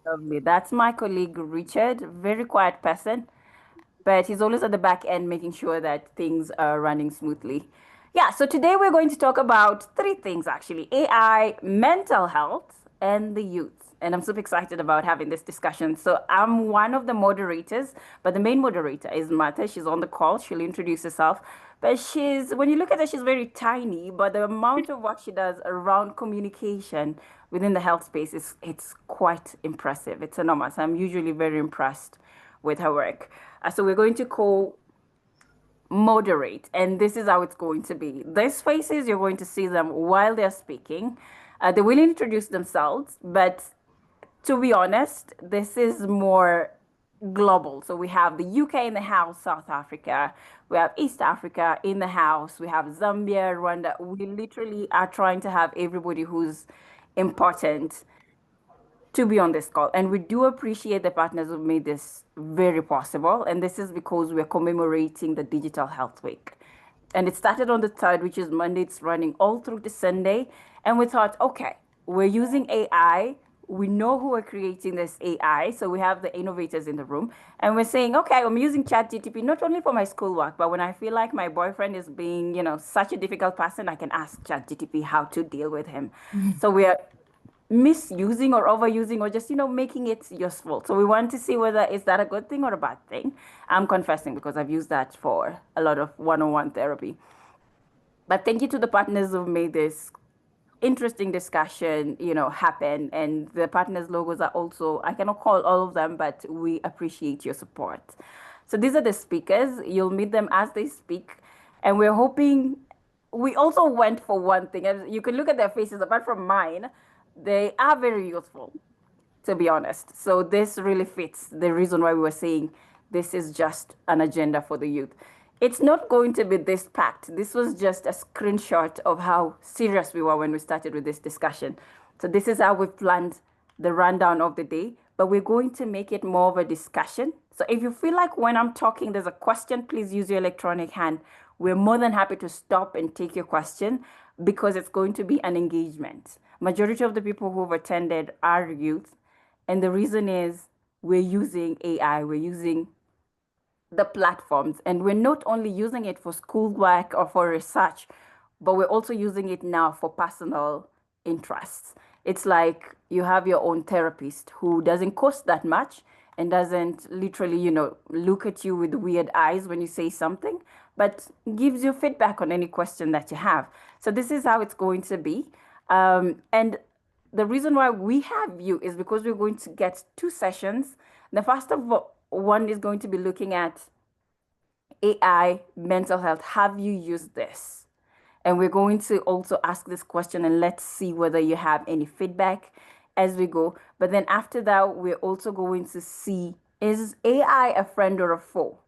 Lovely. That's my colleague Richard, very quiet person, but he's always at the back end making sure that things are running smoothly. Yeah, so today we're going to talk about three things actually: AI, mental health, and the youth. And I'm super excited about having this discussion. So I'm one of the moderators, but the main moderator is Martha. She's on the call. She'll introduce herself. But when you look at her, she's very tiny, but the amount of work she does around communication within the health space it's quite impressive. It's enormous. I'm usually very impressed with her work. So we're going to moderate, and this is how it's going to be. These faces, you're going to see them while they're speaking. They will introduce themselves, but to be honest, this is more global. So we have the UK in the house, South Africa, we have East Africa in the house, we have Zambia, Rwanda. We literally are trying to have everybody who's important to be on this call. And we do appreciate the partners who've made this very possible. And this is because we're commemorating the Digital Health Week. And it started on the 3rd, which is Monday. It's running all through to Sunday. And we thought, okay, we're using AI. We know who are creating this AI. So we have the innovators in the room. And we're saying, okay, I'm using ChatGTP not only for my schoolwork, but when I feel like my boyfriend is being, such a difficult person, I can ask ChatGTP how to deal with him. So we're misusing or overusing or just making it useful. So we want to see whether is that a good thing or a bad thing. I'm confessing because I've used that for a lot of one-on-one therapy. But thank you to the partners who've made this interesting discussion happen. And the partners logos are also, I cannot call all of them, but we appreciate your support. So these are the speakers. You'll meet them as they speak, and we're hoping. We also went for one thing, and you can look at their faces. Apart from mine, they are very useful, to be honest. So this really fits the reason why we were saying this is just an agenda for the youth. It's not going to be this packed. This was just a screenshot of how serious we were when we started with this discussion. So this is how we've planned the rundown of the day, but we're going to make it more of a discussion. So if you feel like when I'm talking, there's a question, please use your electronic hand. We're more than happy to stop and take your question because it's going to be an engagement. Majority of the people who've attended are youth. And the reason is we're using AI, we're using the platforms, and we're not only using it for schoolwork or for research, but we're also using it now for personal interests. It's like you have your own therapist who doesn't cost that much and doesn't literally, look at you with weird eyes when you say something, but gives you feedback on any question that you have. So this is how it's going to be. And the reason why we have you is because we're going to get two sessions. The first of one is going to be looking at AI, mental health. Have you used this? And we're going to also ask this question and let's see whether you have any feedback as we go. But then after that, we're also going to see, is AI a friend or a foe?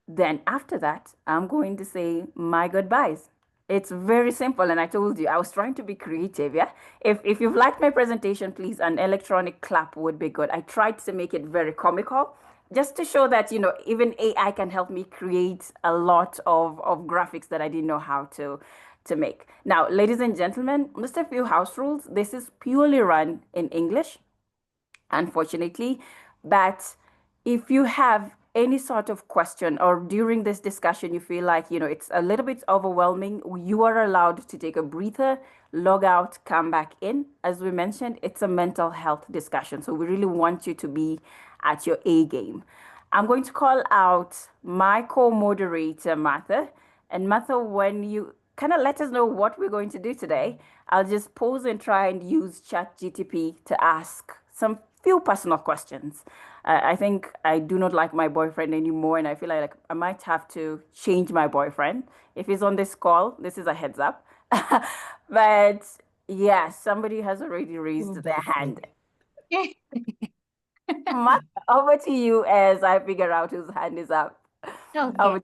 Then after that, I'm going to say my goodbyes. It's very simple, and I told you I was trying to be creative. Yeah, if you've liked my presentation, please an electronic clap would be good. I tried to make it very comical, just to show that even AI can help me create a lot of graphics that I didn't know how to make. Now, ladies and gentlemen, just a few house rules. This is purely run in English, unfortunately. But if you have any sort of question or during this discussion you feel like it's a little bit overwhelming, you are allowed to take a breather, log out, come back in. As we mentioned, it's a mental health discussion, so we really want you to be at your A game. I'm going to call out my co-moderator, Martha. And Martha, when you kind of let us know what we're going to do today, I'll just pause and try and use ChatGTP to ask some few personal questions. I think I do not like my boyfriend anymore, and I feel like I might have to change my boyfriend. If he's on this call, this is a heads up. But yeah, somebody has already raised their hand. Mark, over to you as I figure out whose hand is up. Okay.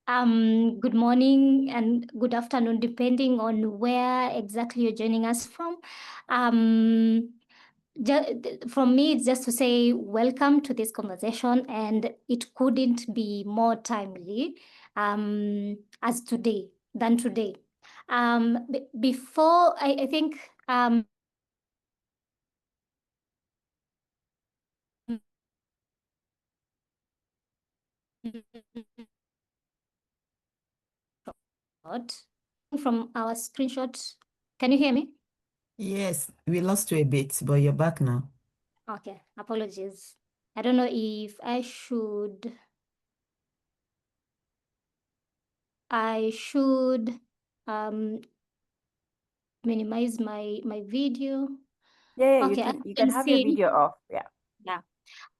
Good morning and good afternoon, depending on where exactly you're joining us from. From me, it's just to say welcome to this conversation, and it couldn't be more timely as today than today. Before I think from our screenshot. Can you hear me? Yes, we lost you a bit, but you're back now. Okay, apologies. I don't know if I should minimize my video. Yeah, Okay, you can have your video off. Yeah. Yeah.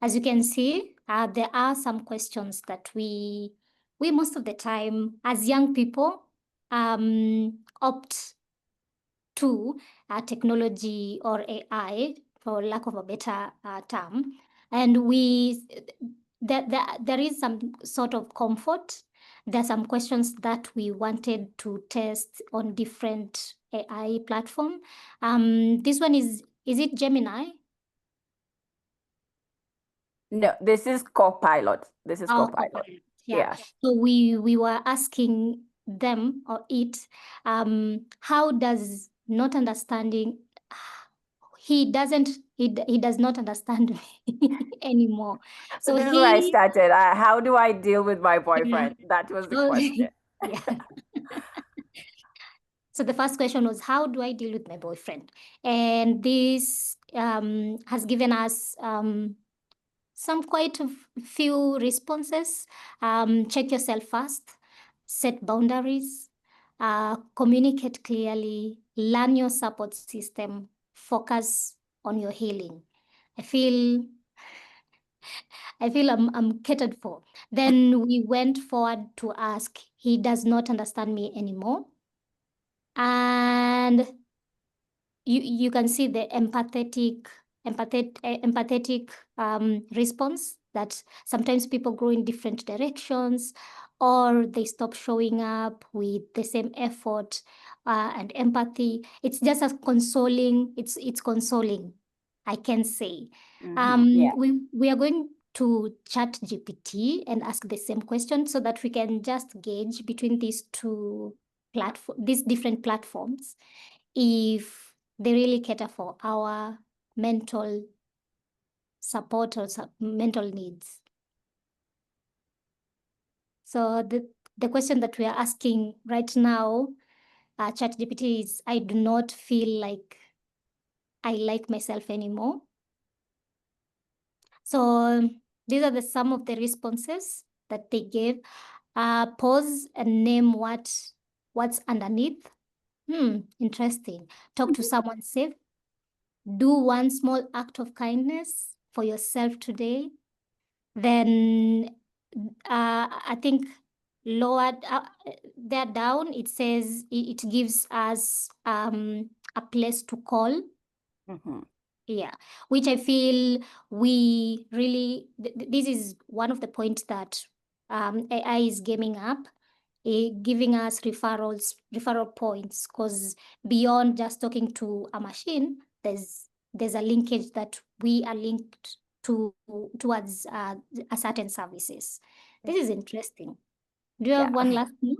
As you can see, there are some questions that we most of the time as young people opt to technology or AI, for lack of a better term, and there is some sort of comfort. There are some questions that we wanted to test on different AI platform. This one is it Gemini? No, this is Copilot. This is Copilot. Copilot. Yeah. So we were asking them or it, how does not understanding, he does not understand me anymore. So So this is where I started. How do I deal with my boyfriend? That was the question. Yeah. So the first question was, how do I deal with my boyfriend? And this has given us some quite a few responses. Check yourself first, set boundaries, communicate clearly, learn your support system, focus on your healing. I feel I'm catered for. Then we went forward to ask, he does not understand me anymore. And you can see the empathetic response, that sometimes people grow in different directions, or they stop showing up with the same effort and empathy. It's just as consoling. It's consoling, I can say. Yeah. We are going to ChatGPT and ask the same question so that we can just gauge between these different platforms if they really cater for our mental support or mental needs. So the question that we are asking right now, ChatGPT, is, I do not feel like I like myself anymore. So these are some of the responses that they gave. Pause and name what's underneath. Interesting. Talk to someone safe. Do one small act of kindness for yourself today. Then I think lower there down, it says it gives us a place to call. Yeah, which I feel we really, this is one of the points that AI is gaming up, giving us referral points, because beyond just talking to a machine, there's a linkage that we are linked towards a certain services. This is interesting. Do you have one last thing?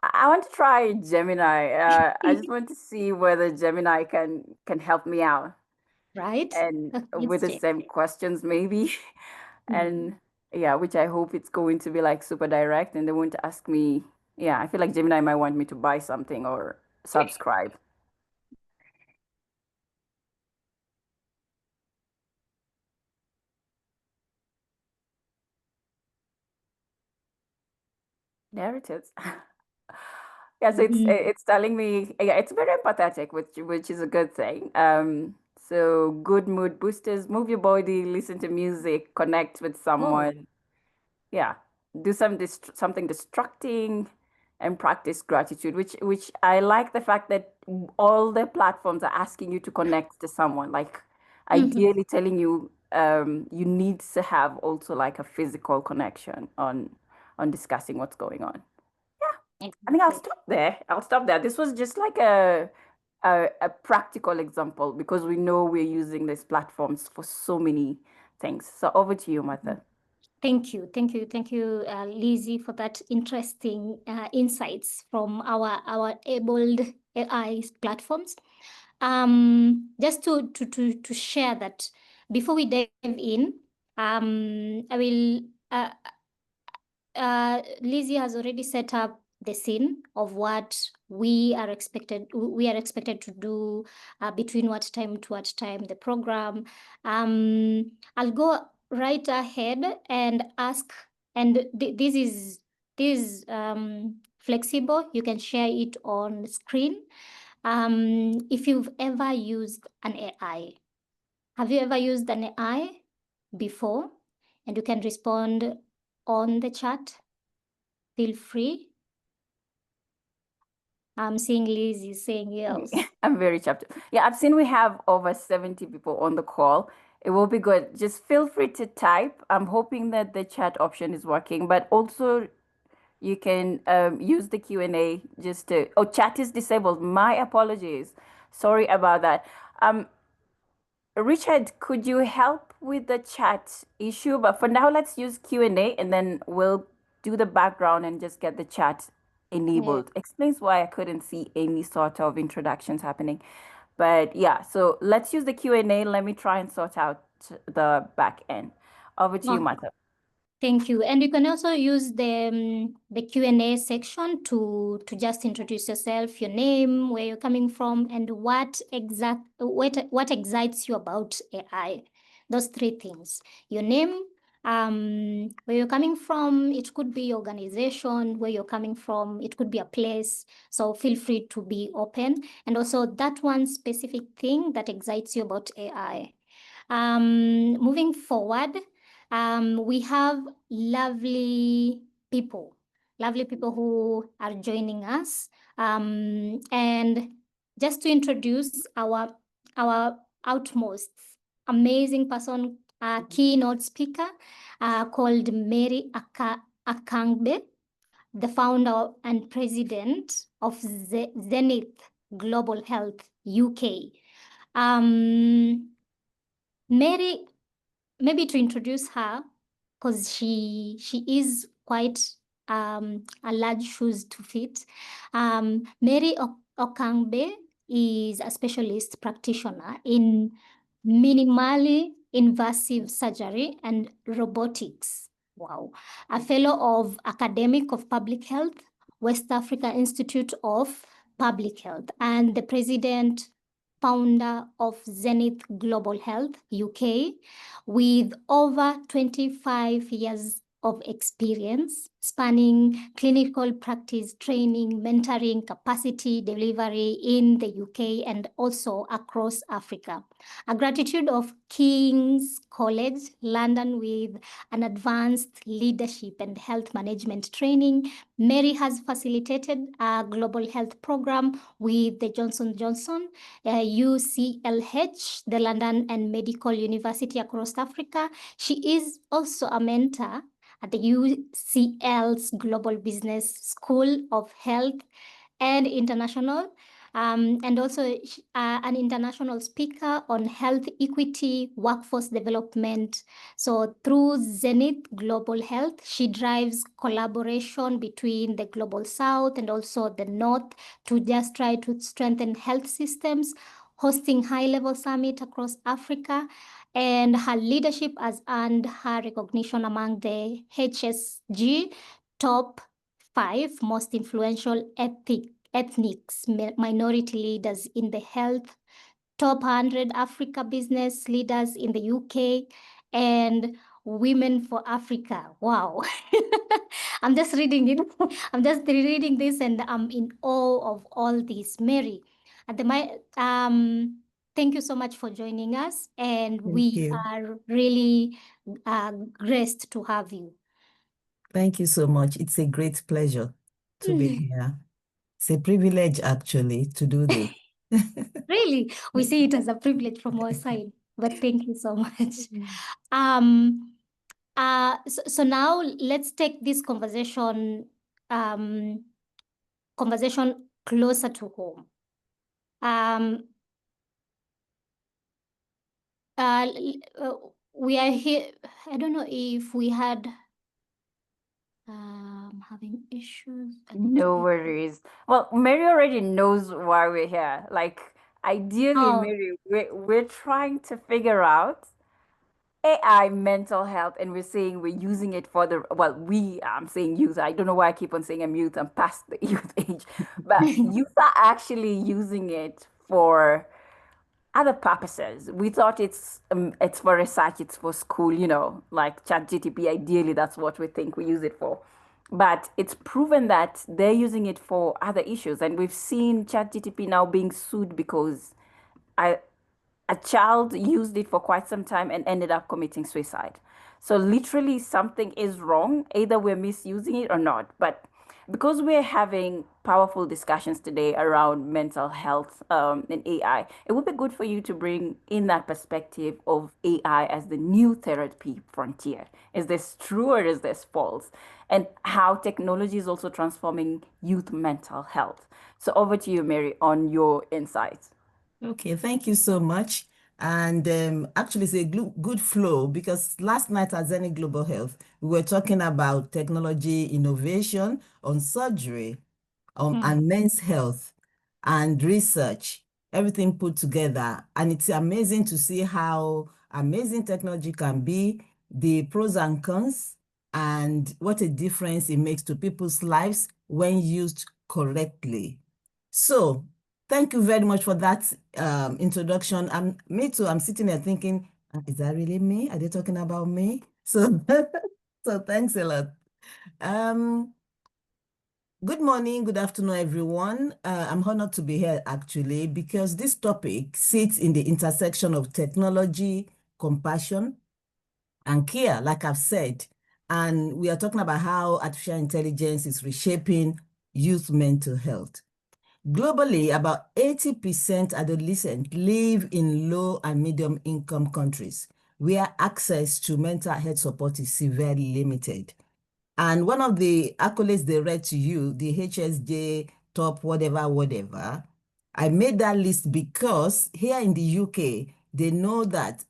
I want to try Gemini. I just want to see whether Gemini can help me out. Right. And with the same questions, maybe. And yeah, which I hope it's going to be like super direct and they won't ask me. Yeah, I feel like Gemini might want me to buy something or subscribe. There it is. Yeah, so it's telling me, yeah, it's very empathetic, which is a good thing. So good mood boosters, move your body, listen to music, connect with someone. Yeah, do something distracting and practice gratitude, which I like the fact that all the platforms are asking you to connect to someone, like ideally telling you you need to have also like a physical connection on discussing what's going on. Yeah, I think I'll stop there. This was just like a practical example because we know we're using these platforms for so many things. So over to you, Martha. Thank you, Lizzie, for that interesting insights from our abled AI platforms. Just to share that before we dive in, I will Lizzie has already set up the scene of what we are expected to do between what time to what time, the program. I'll go right ahead and ask, and this is flexible. You can share it on screen. If you've ever used an AI, have you ever used an AI before? And you can respond on the chat. Feel free. I'm seeing Liz is saying yes. I'm very chuffed. Yeah, I've seen we have over 70 people on the call. It will be good. Just feel free to type. I'm hoping that the chat option is working, but also you can use the Q&A just to, oh, chat is disabled. My apologies. Sorry about that. Richard, could you help with the chat issue? But for now, let's use Q&A and then we'll do the background and just get the chat enabled. Explains why I couldn't see any sort of introductions happening. But yeah, so let's use the Q&A. Let me try and sort out the back end. Over to you, Okay. Martha. Thank you. And you can also use the Q&A section to just introduce yourself, your name, where you're coming from, and what excites you about AI. Those three things. Your name, where you're coming from, it could be organization, where you're coming from, it could be a place. So feel free to be open. And also that one specific thing that excites you about AI. Moving forward, we have lovely people who are joining us. And just to introduce our outmost amazing person, keynote speaker, called Mary Akangbe, the founder and president of Zenith Global Health UK. Mary, maybe to introduce her, because she is quite a large shoes to fit. Mary Okangbe is a specialist practitioner in minimally invasive surgery and robotics. Wow. A fellow of Academic of Public Health, West Africa Institute of Public Health, and the president founder of Zenith Global Health UK, with over 25 years of experience spanning clinical practice, training, mentoring, capacity delivery in the UK and also across Africa. A gratitude of King's College London with an advanced leadership and health management training. Mary has facilitated a global health program with the Johnson & Johnson, UCLH, the London and Medical University across Africa. She is also a mentor at the UCL's Global Business School of Health and International, and also an international speaker on health equity, workforce development. So through Zenith Global Health, she drives collaboration between the Global South and also the North to just try to strengthen health systems, hosting high-level summit across Africa. And her leadership has earned her recognition among the HSG top 5 most influential ethnic minority leaders in the health, top 100 Africa business leaders in the UK, and Women for Africa. Wow. I'm just reading it. I'm just reading this and I'm in awe of all this. Mary, thank you so much for joining us, and Thank we you. are really graced to have you. Thank you so much. It's a great pleasure to be here. It's a privilege, actually, to do this. Really, we see it as a privilege from our side, but thank you so much. So now let's take this conversation closer to home. We are here. I don't know if we had having issues. No worries. Well, Mary already knows why we're here. Like, ideally, Oh. Mary, we're trying to figure out AI mental health, and we're saying we're using it for I'm saying youth. I don't know why I keep on saying I'm youth. I'm past the youth age, but youth are actually using it for other purposes. We thought it's for research, it's for school, like ChatGPT. Ideally, that's what we think we use it for. But it's proven that they're using it for other issues, and we've seen ChatGPT now being sued because I a child used it for quite some time and ended up committing suicide. So literally something is wrong. Either we're misusing it or not. But because we're having powerful discussions today around mental health and AI, it would be good for you to bring in that perspective of AI as the new therapy frontier. Is this true or is this false? And how technology is also transforming youth mental health. So over to you, Mary, on your insights. Okay, thank you so much. And actually, it's a good flow because last night at Zenith Global Health, we were talking about technology innovation on surgery, and men's health and research, everything put together. And it's amazing to see how amazing technology can be, the pros and cons, and what a difference it makes to people's lives when used correctly. So thank you very much for that introduction. Me too, I'm sitting there thinking, is that really me? Are they talking about me? So, so thanks a lot. Good morning, good afternoon, everyone. I'm honored to be here actually because this topic sits in the intersection of technology, compassion, and care, like I've said. And we are talking about how artificial intelligence is reshaping youth mental health. Globally, about 80% adolescents live in low and medium income countries where access to mental health support is severely limited. And one of the accolades they read to you, the HSJ top whatever, I made that list because here in the UK, they know that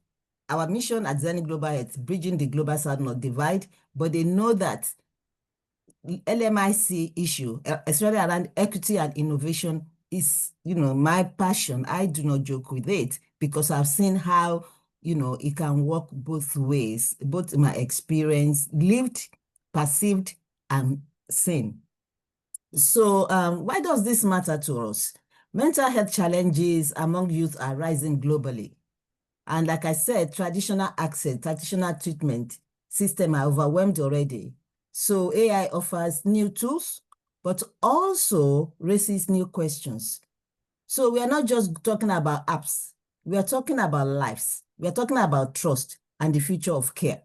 our mission at Zenith Global Health, bridging the global South-North divide, but they know that LMIC issue, especially around equity and innovation, is, my passion. I do not joke with it because I've seen how, it can work both ways, both my experience, lived, perceived, and seen. So why does this matter to us? Mental health challenges among youth are rising globally. And like I said, traditional access, traditional treatment system are overwhelmed already. So AI offers new tools, but also raises new questions. So we are not just talking about apps. We are talking about lives. We are talking about trust and the future of care.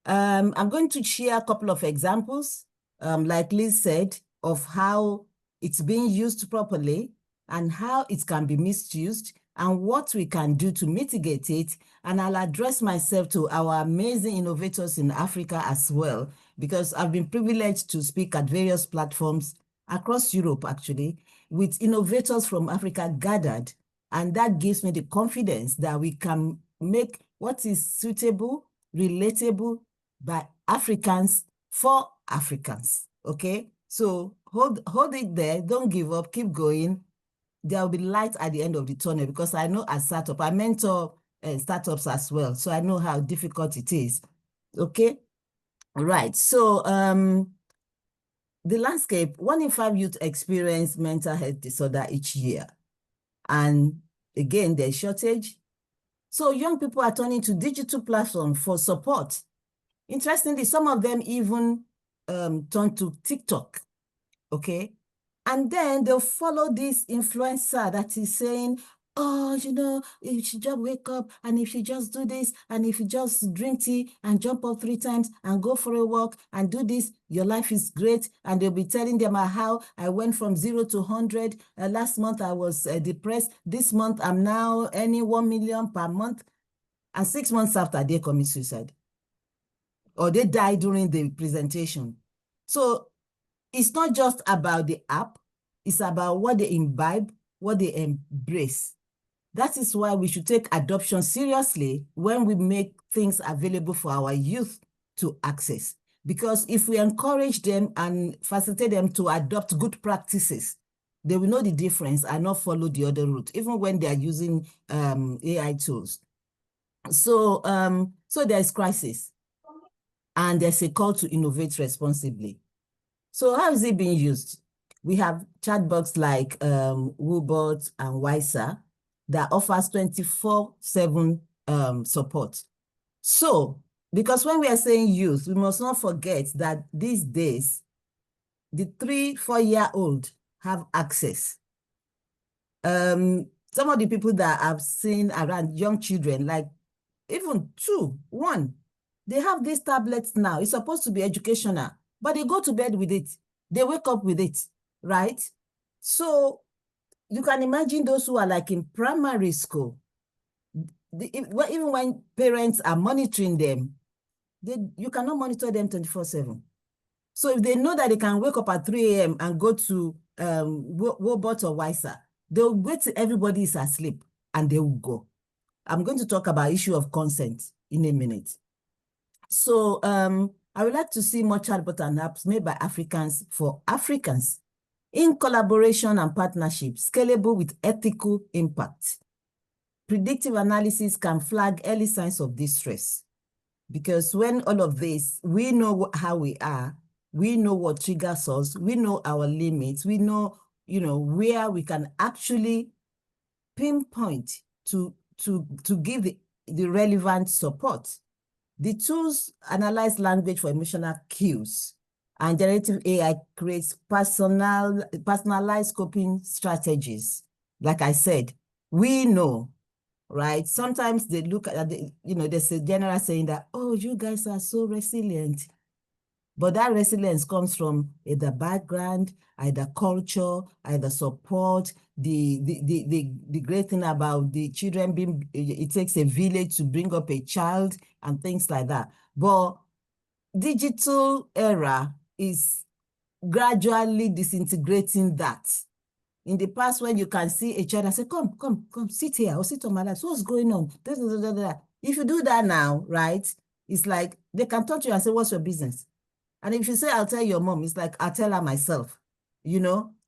I'm going to share a couple of examples, like Liz said, of how it's being used properly and how it can be misused and what we can do to mitigate it. And I'll address myself to our amazing innovators in Africa as well, because I've been privileged to speak at various platforms across Europe, actually, with innovators from Africa gathered. And that gives me the confidence that we can make what is suitable, relatable by Africans for Africans, okay? So hold it there, don't give up, keep going. There will be light at the end of the tunnel because I know as startup, I mentor startups as well, so I know how difficult it is, okay? Right, so the landscape, 1 in 5 youth experience mental health disorder each year. And again, there's shortage. So young people are turning to digital platforms for support. Interestingly, some of them even turn to TikTok, okay? And then they'll follow this influencer that is saying, oh, if you just wake up and if you just do this and if you just drink tea and jump up 3 times and go for a walk and do this, your life is great. And they'll be telling them how I went from 0 to 100. Last month I was depressed. This month I'm now earning 1 million per month. And 6 months after, they commit suicide. Or they die during the presentation. So it's not just about the app, it's about what they imbibe, what they embrace. That is why we should take adoption seriously when we make things available for our youth to access. Because if we encourage them and facilitate them to adopt good practices, they will know the difference and not follow the other route, even when they are using AI tools. So, so there's crisis, and there's a call to innovate responsibly. So how is it being used? We have chatbots like Woobot and Wiser that offers 24/7 support. So, because when we are saying youth, we must not forget that these days, the 3-4-year-old have access. Some of the people that I've seen around, young children, like even 2, 1, they have these tablets now. It's supposed to be educational, but they go to bed with it. They wake up with it, right? So you can imagine those who are like in primary school, even when parents are monitoring them, you cannot monitor them 24/7. So if they know that they can wake up at 3 a.m. and go to Woobot or Wiser, they'll wait till everybody is asleep and they will go. I'm going to talk about issue of consent in a minute. So I would like to see more chatbot and apps made by Africans for Africans in collaboration and partnership, scalable with ethical impact. Predictive analysis can flag early signs of distress, because when all of this, we know how we are, we know what triggers us, we know our limits, we know, where we can actually pinpoint to give the relevant support. The tools analyze language for emotional cues, and generative AI creates personalized coping strategies. Like I said, we know, right? Sometimes they look at there's a general saying that, oh, you guys are so resilient. But that resilience comes from either background, either culture, either support. The great thing about the children it takes a village to bring up a child and things like that. But digital era is gradually disintegrating that. In the past, when you can see a child and say, come, sit here or sit on my lap. So what's going on? If you do that now, right, it's like they can talk to you and say, what's your business? And if you say, I'll tell your mom, it's like, I'll tell her myself,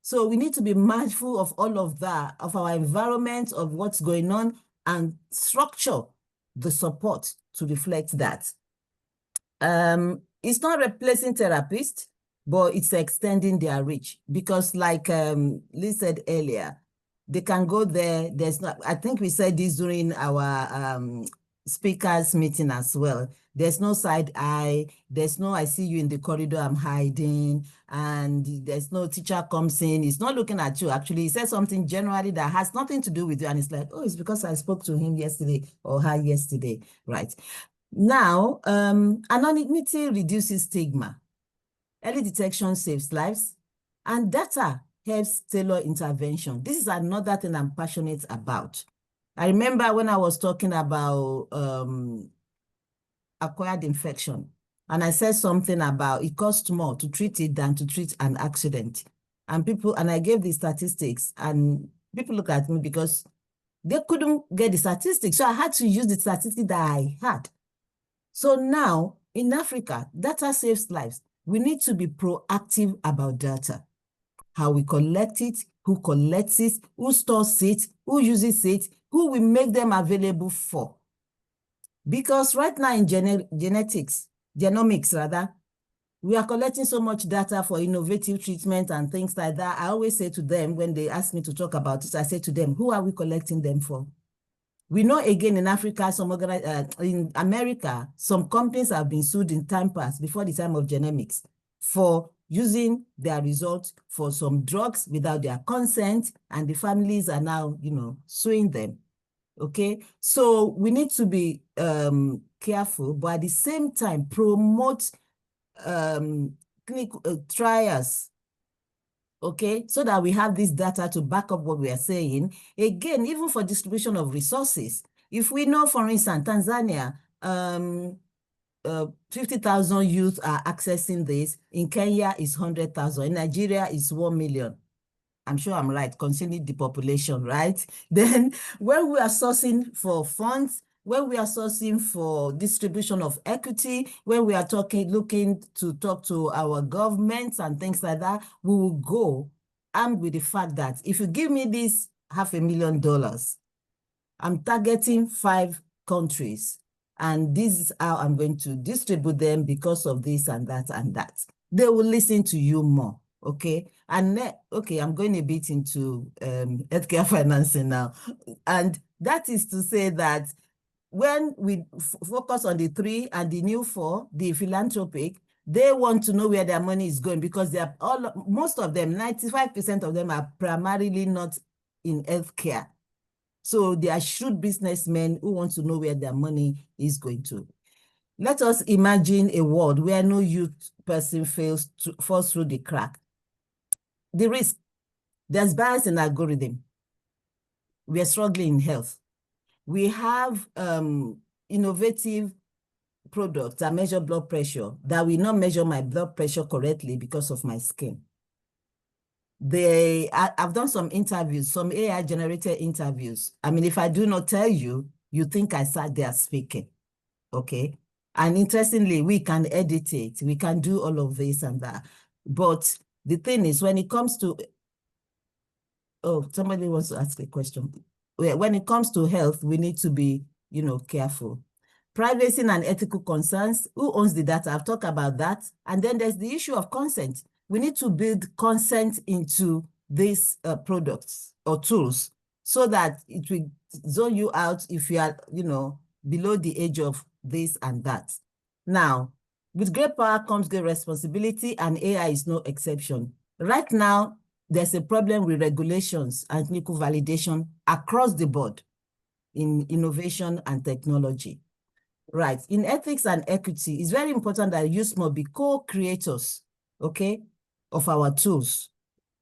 So we need to be mindful of all of that, of our environment, of what's going on, and structure the support to reflect that. It's not replacing therapists, but it's extending their reach, because like Liz said earlier, they can go there. I think we said this during our speakers meeting as well. There's no side eye. There's no, I see you in the corridor, I'm hiding. And there's no teacher comes in. It's not looking at you. Actually, he said something generally that has nothing to do with you. And it's like, oh, it's because I spoke to him yesterday or her yesterday, right? Now, anonymity reduces stigma. Early detection saves lives. And data helps tailor intervention. This is another thing I'm passionate about. I remember when I was talking about acquired infection, and I said something about it costs more to treat it than to treat an accident. And I gave the statistics, and people look at me because they couldn't get the statistics. So I had to use the statistics that I had. So now in Africa, data saves lives. We need to be proactive about data. How we collect it, who collects it, who stores it, who uses it, who we make them available for. Because right now in genomics, we are collecting so much data for innovative treatment and things like that. I always say to them, when they ask me to talk about it, I say to them, who are we collecting them for? We know, again, in Africa, in America, some companies have been sued in time past, before the time of genomics, for using their results for some drugs without their consent, and the families are now, suing them. Okay, so we need to be careful, but at the same time, promote clinical trials, okay, so that we have this data to back up what we are saying. Again, even for distribution of resources, if we know, for instance, Tanzania, 50,000 youth are accessing this. In Kenya, it's 100,000. In Nigeria, it's 1 million. I'm sure I'm right, considering the population, right? Then when we are sourcing for funds, when we are sourcing for distribution of equity, when we are looking to talk to our governments and things like that, we will go armed with the fact that if you give me this $500,000, I'm targeting 5 countries. And this is how I'm going to distribute them because of this and that and that. They will listen to you more, okay? And okay, I'm going a bit into healthcare financing now. And that is to say that when we focus on the 3 and the new 4, the philanthropic, they want to know where their money is going because they are most of them, 95% of them are primarily not in healthcare. So they are shrewd businessmen who want to know where their money is going to. Let us imagine a world where no youth person falls through the crack. The risk, there's bias in algorithm. We are struggling in health. We have innovative products that measure blood pressure that will not measure my blood pressure correctly because of my skin. I've done some interviews, some AI-generated interviews. I mean, if I do not tell you, you think I sat there speaking, okay? And interestingly, we can edit it. We can do all of this and that. But the thing is, when it comes to, oh, somebody wants to ask a question. When it comes to health, we need to be, careful. Privacy and ethical concerns, who owns the data? I've talked about that. And then there's the issue of consent. We need to build consent into these products or tools so that it will zone you out if you are, below the age of this and that. Now, with great power comes great responsibility, and AI is no exception. Right now, there's a problem with regulations and clinical validation across the board in innovation and technology. Right. In ethics and equity, it's very important that youth must be co-creators, okay, of our tools,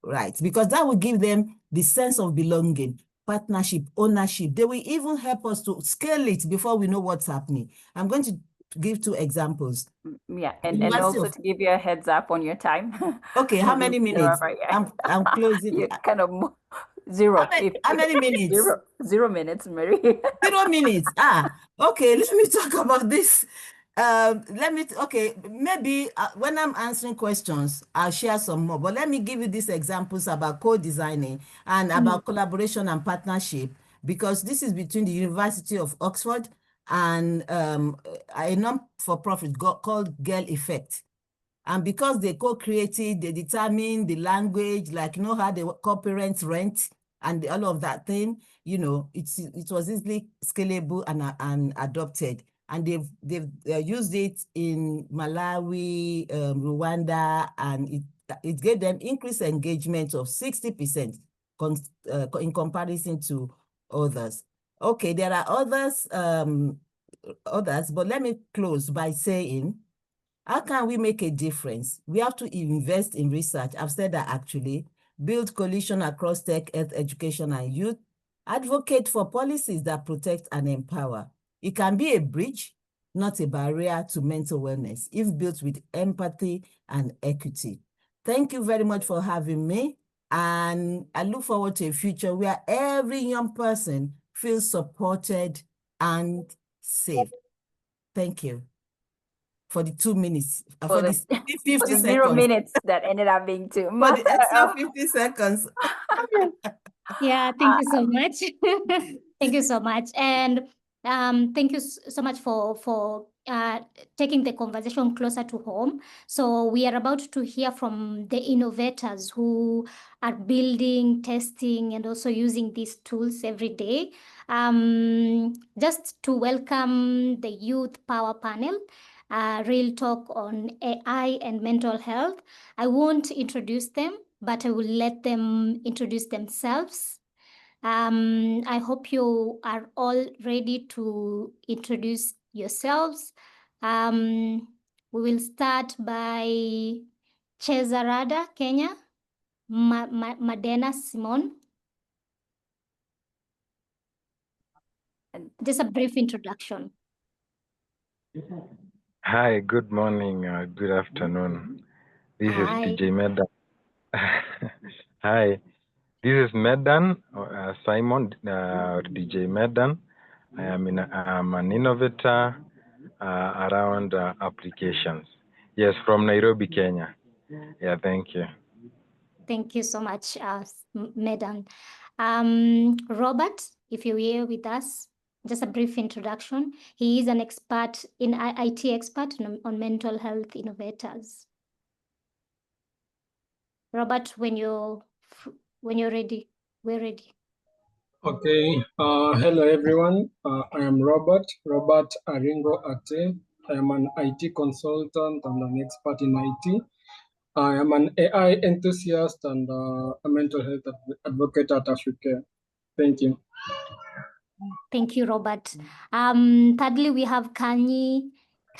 right? Because that will give them the sense of belonging, partnership, ownership. They will even help us to scale it before we know what's happening. I'm going to give 2 examples. Yeah, and also to give you a heads up on your time. Okay, how many minutes? I'm closing. You're kind of 0. How many minutes? 0 minutes, Mary. 0 minutes. Okay, let me talk about this. Maybe when I'm answering questions, I'll share some more, but let me give you these examples about co-designing and about collaboration and partnership, because this is between the University of Oxford and a non-for-profit called Girl Effect. And because they co-created, they determine the language, like, how the co-parents rent and all of that thing, it was easily scalable and adopted. And they've used it in Malawi, Rwanda, and it gave them increased engagement of 60% in comparison to others. Okay, there are others, but let me close by saying, how can we make a difference? We have to invest in research. I've said that actually. Build coalition across tech, health, education, and youth. Advocate for policies that protect and empower. It can be a bridge, not a barrier to mental wellness, if built with empathy and equity. Thank you very much for having me. And I look forward to a future where every young person feels supported and safe. Thank you. For the 2 minutes, for the 50 for the seconds. 0 minutes that ended up being 2. For the extra 50 seconds. Yeah, thank you so much. Thank you so much. And thank you so much for taking the conversation closer to home. So we are about to hear from the innovators who are building, testing, and also using these tools every day. Just to welcome the Youth Power Panel, real talk on AI and mental health. I won't introduce them, but I will let them introduce themselves. I hope you are all ready to introduce yourselves. We will start by Chezarada, Kenya, Madena Simon. Just a brief introduction. Hi, good morning, good afternoon. This is DJ Medan. Hi, this is Medan, Simon, DJ Medan. I'm an innovator around applications. Yes, from Nairobi, Kenya. Yeah, thank you. Thank you so much, Medan. Robert, if you're here with us. just a brief introduction. He is an expert in IT expert on mental health innovators. Robert, when you're ready, we're ready. Okay. Hello, everyone. I am Robert Aringo Ate. I am an IT consultant and an expert in IT. I am an AI enthusiast and a mental health advocate at Africa. Thank you. Thank you, Robert. Thirdly, we have Kanyi.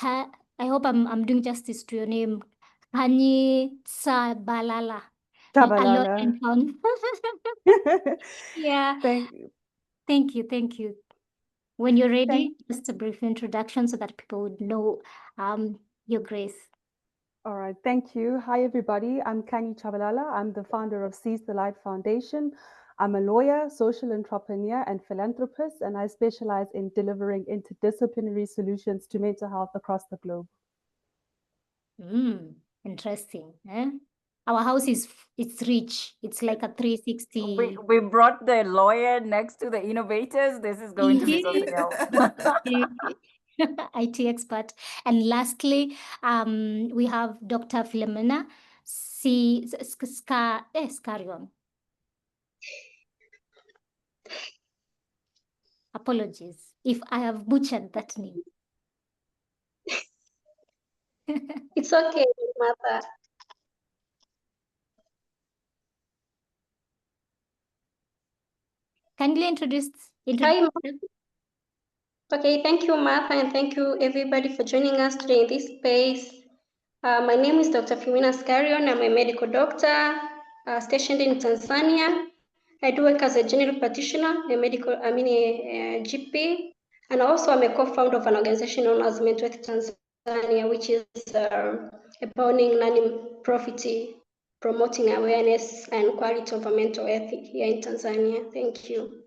I hope I'm doing justice to your name. Kanyi Tsabalala. Tabalala. Yeah. Thank you. When you're ready, just a brief introduction so that people would know your grace. All right, thank you. Hi, everybody. I'm Kanyi Chabalala. I'm the founder of Seize the Light Foundation. I'm a lawyer, social entrepreneur, and philanthropist, and I specialize in delivering interdisciplinary solutions to mental health across the globe. Interesting. Our house it's rich. It's like a 360. We brought the lawyer next to the innovators. This is going to be something else. IT expert. And lastly, we have Dr. Philomena Scarion. Apologies if I have butchered that name. It's okay, Martha. Kindly introduce. Hi. Okay, thank you, Martha, and thank you everybody for joining us today in this space. My name is Dr. Philomena Scarion. I'm a medical doctor stationed in Tanzania. I do work as a general practitioner, a GP, and also I'm a co-founder of an organization known as Mental Health Tanzania, which is a pioneering non-profit promoting awareness and quality of mental health here in Tanzania. Thank you.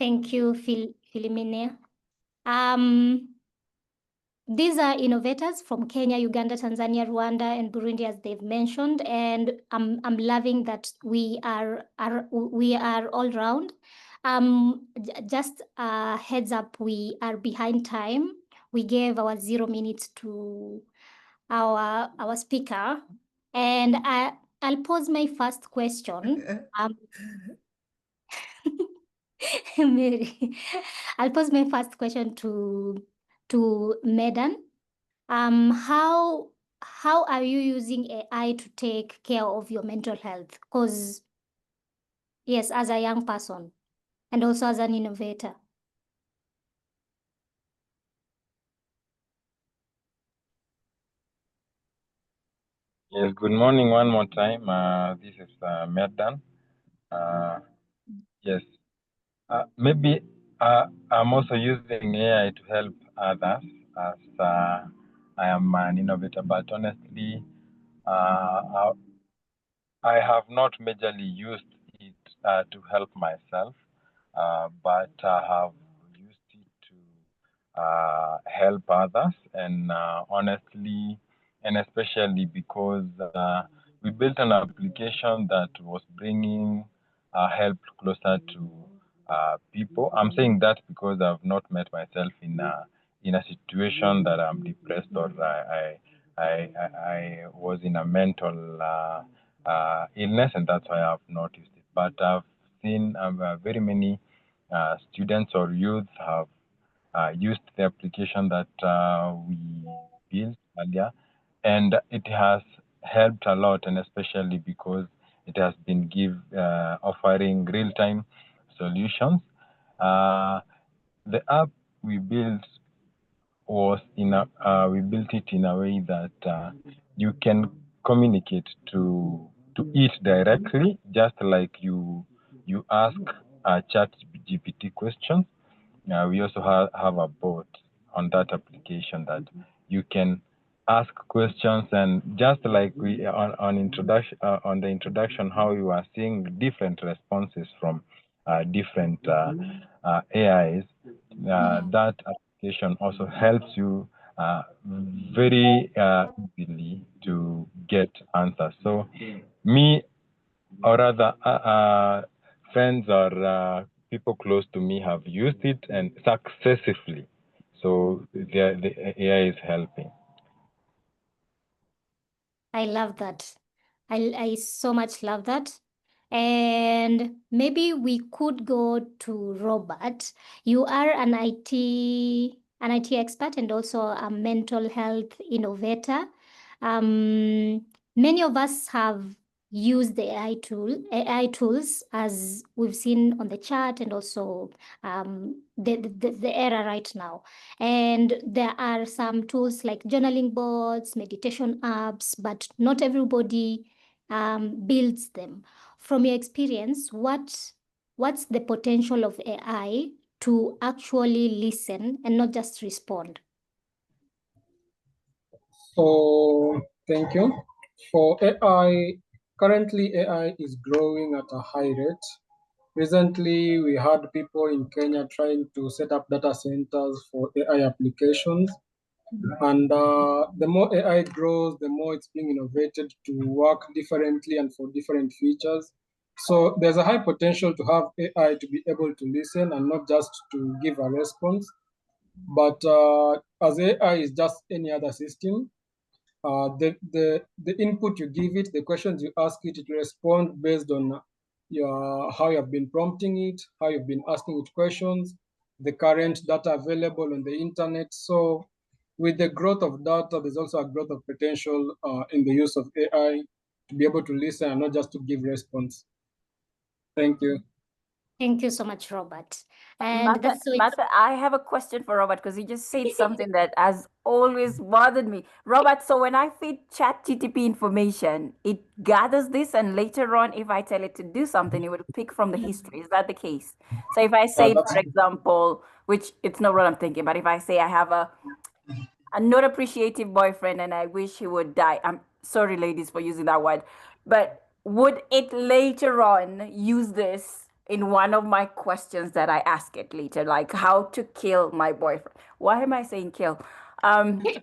Thank you, Philomena. These are innovators from Kenya, Uganda, Tanzania, Rwanda, and Burundi, as they've mentioned. And I'm loving that we are all round. Just a heads up, we are behind time. We gave our 0 minutes to our speaker, and I'll pose my first question. Mary, I'll pose my first question to Medan. How are you using AI to take care of your mental health? Because yes, as a young person and also as an innovator. Yes, good morning one more time. This is Medan. Yes, maybe I'm also using AI to help others as I am an innovator, but honestly, I have not majorly used it to help myself, but I have used it to help others, and honestly, and especially because we built an application that was bringing help closer to people. I'm saying that because I've not met myself in a situation that I'm depressed or I was in a mental illness, and that's why I've noticed it. But I've seen very many students or youth have used the application that we built earlier, and it has helped a lot, and especially because it has been offering real-time solutions. The app we built was we built it in a way that you can communicate to it directly, just like you ask ChatGPT questions. We also have a bot on that application that you can ask questions, and just like we on the introduction, how you are seeing different responses from different AIs. That application also helps you very easily to get answers. So me, or rather friends or people close to me have used it and successfully. So the AI is helping. I love that. I so much love that. And maybe we could go to Robert. You are an IT expert and also a mental health innovator. Many of us have used the AI tools, as we've seen on the chat, and also the era right now. And there are some tools like journaling boards, meditation apps, but not everybody builds them. From your experience, what's the potential of AI to actually listen and not just respond? So thank you. For AI, currently AI is growing at a high rate. Recently, we had people in Kenya trying to set up data centers for AI applications. And the more AI grows, the more it's being innovated to work differently and for different features. So there's a high potential to have AI to be able to listen and not just to give a response. But as AI is just any other system, the input you give it, the questions you ask it, it will respond based on how you have been prompting it, how you've been asking it questions, the current data available on the internet. So with the growth of data, there's also a growth of potential in the use of AI to be able to listen and not just to give response. Thank you. Thank you so much, Robert. And Martha, that's so Martha, I have a question for Robert because he just said something that has always bothered me. Robert, so when I feed ChatGPT information, it gathers this, and later on, if I tell it to do something, it will pick from the history. Is that the case? So if I say, for example, which it's not what I'm thinking, but if I say I have a not appreciative boyfriend and I wish he would die. I'm sorry, ladies, for using that word, but would it later on use this in one of my questions that I ask it later, like how to kill my boyfriend? Why am I saying kill?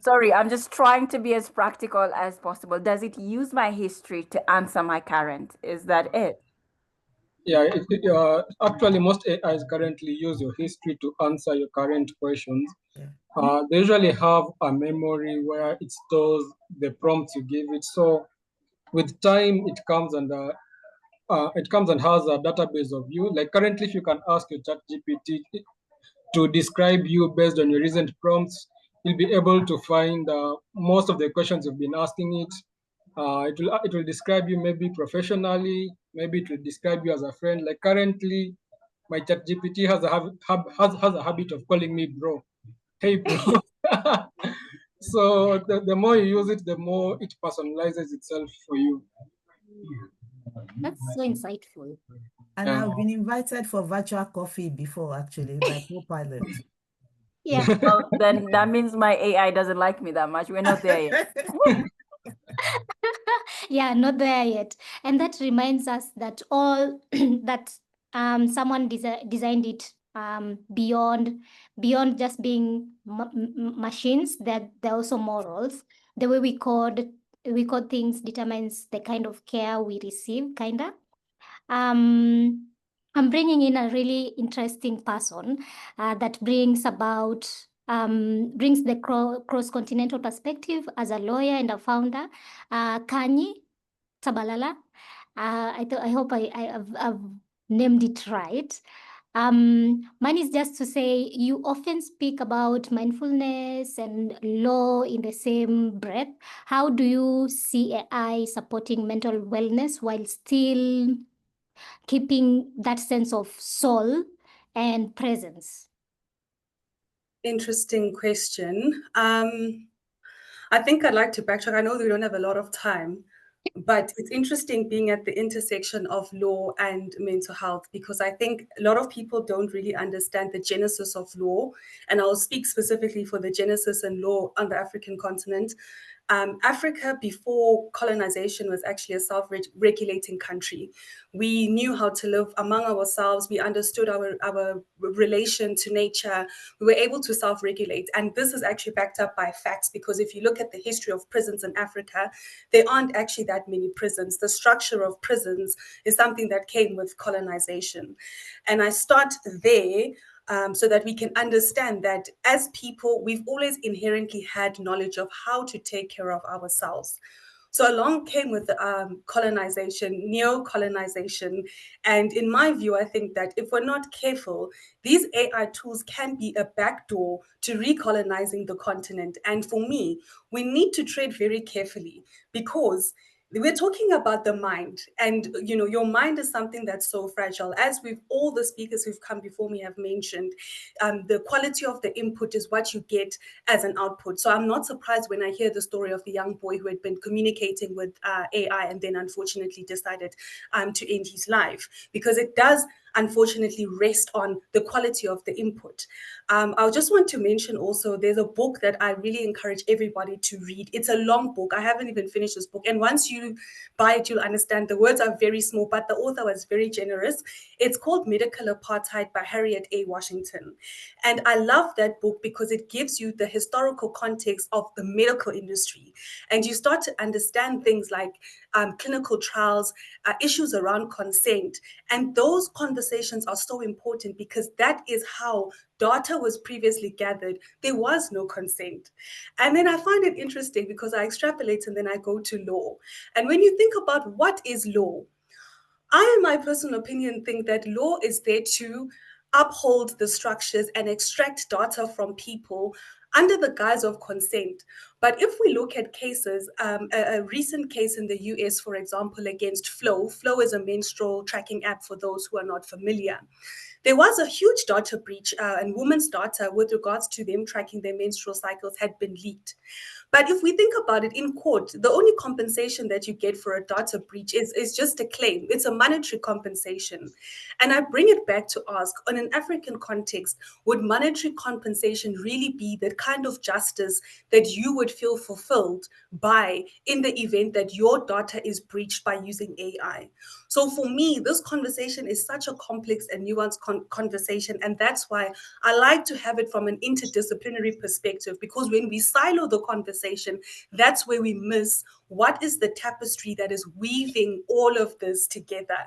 Sorry, I'm just trying to be as practical as possible. Does it use my history to answer my current? Is that it? Yeah, actually most AIs currently use your history to answer your current questions. They usually have a memory where it stores the prompts you give it. So with time, it comes and has a database of you. Like currently, if you can ask your ChatGPT to describe you based on your recent prompts, you'll be able to find most of the questions you've been asking it. It will describe you maybe professionally, maybe it will describe you as a friend. Like currently, my ChatGPT has a habit of calling me bro. Hey bro. So the more you use it, the more it personalizes itself for you. That's so insightful. And I've been invited for virtual coffee before, actually, by Copilot. Yeah. Well, then that means my AI doesn't like me that much. We're not there yet. Yeah, not there yet. And that reminds us that all that someone designed it beyond just being machines, that they're also morals. The way we code things determines the kind of care we receive, kinda. I'm bringing in a really interesting person that brings the cross-continental perspective as a lawyer and a founder, Kanyi Tabalala. I hope I've named it right. Mine is just to say, you often speak about mindfulness and law in the same breath. How do you see AI supporting mental wellness while still keeping that sense of soul and presence? Interesting question. I think I'd like to backtrack. I know that we don't have a lot of time, but it's interesting being at the intersection of law and mental health, because I think a lot of people don't really understand the genesis of law. And I'll speak specifically for the genesis and law on the African continent. Africa before colonization was actually a self-regulating country. We knew how to live among ourselves. We understood our relation to nature. We were able to self-regulate. And this is actually backed up by facts, because if you look at the history of prisons in Africa, there aren't actually that many prisons. The structure of prisons is something that came with colonization. And I start there so that we can understand that as people, we've always inherently had knowledge of how to take care of ourselves. So along came with colonization, neo-colonization. And in my view, I think that if we're not careful, these AI tools can be a backdoor to recolonizing the continent. And for me, we need to tread very carefully, because we're talking about the mind, and your mind is something that's so fragile. As we've all the speakers who've come before me have mentioned, the quality of the input is what you get as an output. So I'm not surprised when I hear the story of the young boy who had been communicating with AI and then unfortunately decided to end his life, because it does unfortunately rest on the quality of the input. I just want to mention also, there's a book that I really encourage everybody to read. It's a long book. I haven't even finished this book. And once you buy it, you'll understand the words are very small, but the author was very generous. It's called Medical Apartheid by Harriet A. Washington. And I love that book because it gives you the historical context of the medical industry. And you start to understand things like clinical trials, issues around consent. And those conversations are so important, because that is how data was previously gathered. There was no consent. And then I find it interesting because I extrapolate and then I go to law. And when you think about what is law, I, in my personal opinion, think that law is there to uphold the structures and extract data from people under the guise of consent. But if we look at cases, a recent case in the US, for example, against Flow. Flow is a menstrual tracking app for those who are not familiar. There was a huge data breach, and women's data with regards to them tracking their menstrual cycles had been leaked. But if we think about it in court, the only compensation that you get for a data breach is just a claim. It's a monetary compensation. And I bring it back to ask, on an African context, would monetary compensation really be the kind of justice that you would feel fulfilled by in the event that your data is breached by using AI? So for me, this conversation is such a complex and nuanced conversation. And that's why I like to have it from an interdisciplinary perspective, because when we silo the conversation, that's where we miss what is the tapestry that is weaving all of this together.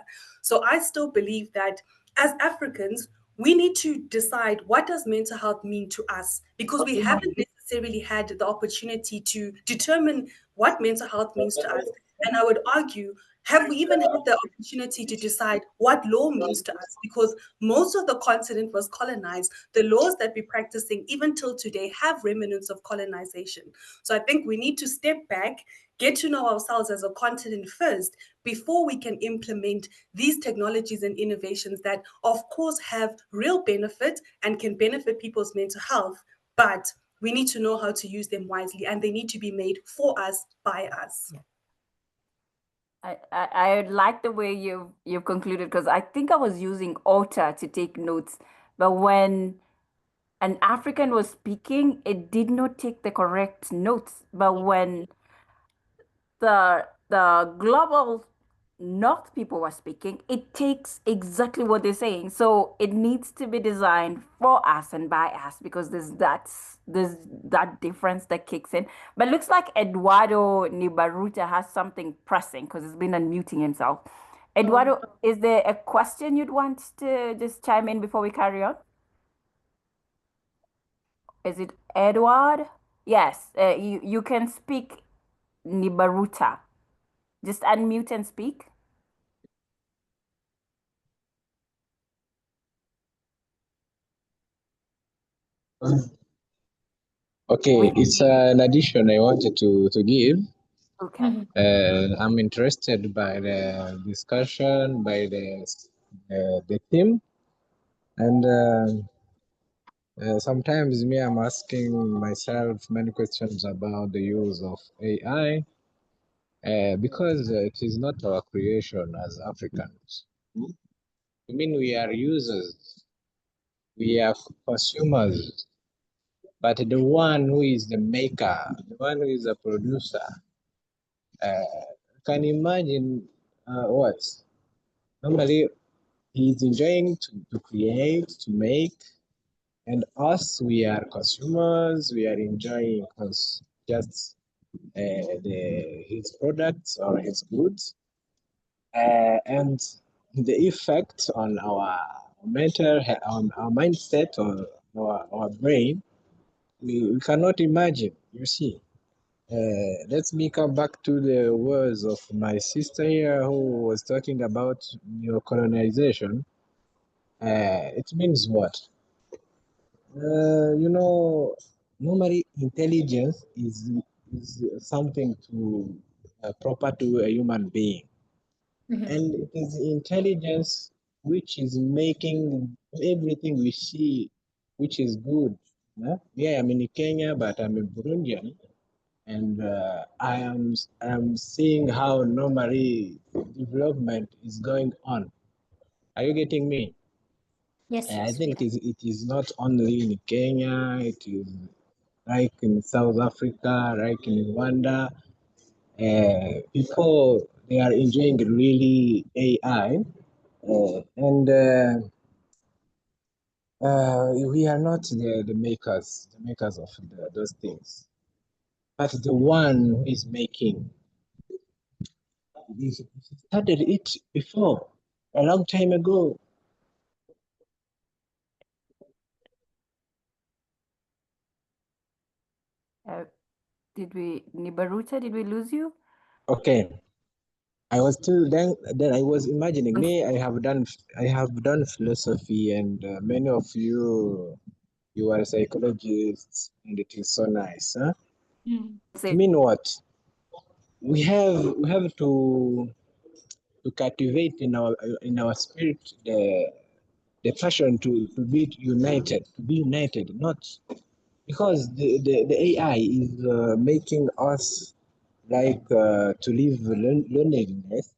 So I still believe that as Africans, we need to decide, what does mental health mean to us? Because we haven't necessarily had the opportunity to determine what mental health means to us. And I would argue, have we even had the opportunity to decide what law means to us? Because most of the continent was colonized. The laws that we're practicing, even till today, have remnants of colonization. So I think we need to step back, get to know ourselves as a continent first, before we can implement these technologies and innovations that, of course, have real benefit and can benefit people's mental health. But we need to know how to use them wisely, and they need to be made for us, by us. Yeah. I like the way you've concluded, because I think I was using Otter to take notes, but when an African was speaking, it did not take the correct notes. But when the global North people were speaking, it takes exactly what they're saying. So it needs to be designed for us and by us, because there's that difference that kicks in. But looks like Eduardo Nibaruta has something pressing, because he's been unmuting himself. Eduardo, is there a question you'd want to just chime in before we carry on? Is it Edward? Yes, you can speak, Nibaruta. Just unmute and speak. Okay, it's an addition I wanted to give. Okay. I'm interested by the discussion, by the theme, and sometimes I'm asking myself many questions about the use of AI, because it is not our creation as Africans. I mean, we are users, we are consumers, but the one who is the maker, the one who is a producer, can imagine what? Normally, he's enjoying to create, to make, and us, we are consumers, we are enjoying just his products or his goods, and the effect on our mental, on our mindset or our brain, we cannot imagine, you see. Let me come back to the words of my sister here who was talking about colonization. It means what? You know, normally intelligence is something proper to a human being. And it is intelligence which is making everything we see, which is good. Yeah, I'm in Kenya, but I'm a Burundian. And I am seeing how normally development is going on. Are you getting me? Yes, I yes, think we it is not only in Kenya, it is like in South Africa, like in Rwanda. People, they are enjoying really AI. And we are not the makers of those things. But the one who is making, he started it before, a long time ago. Nibaruta, did we lose you? Okay. I was still then I was imagining me. I have done philosophy, and many of you are psychologists, and it is so nice. Huh? I mean, what we have to cultivate in our spirit the passion to be united, not because the AI is making us like to live loneliness,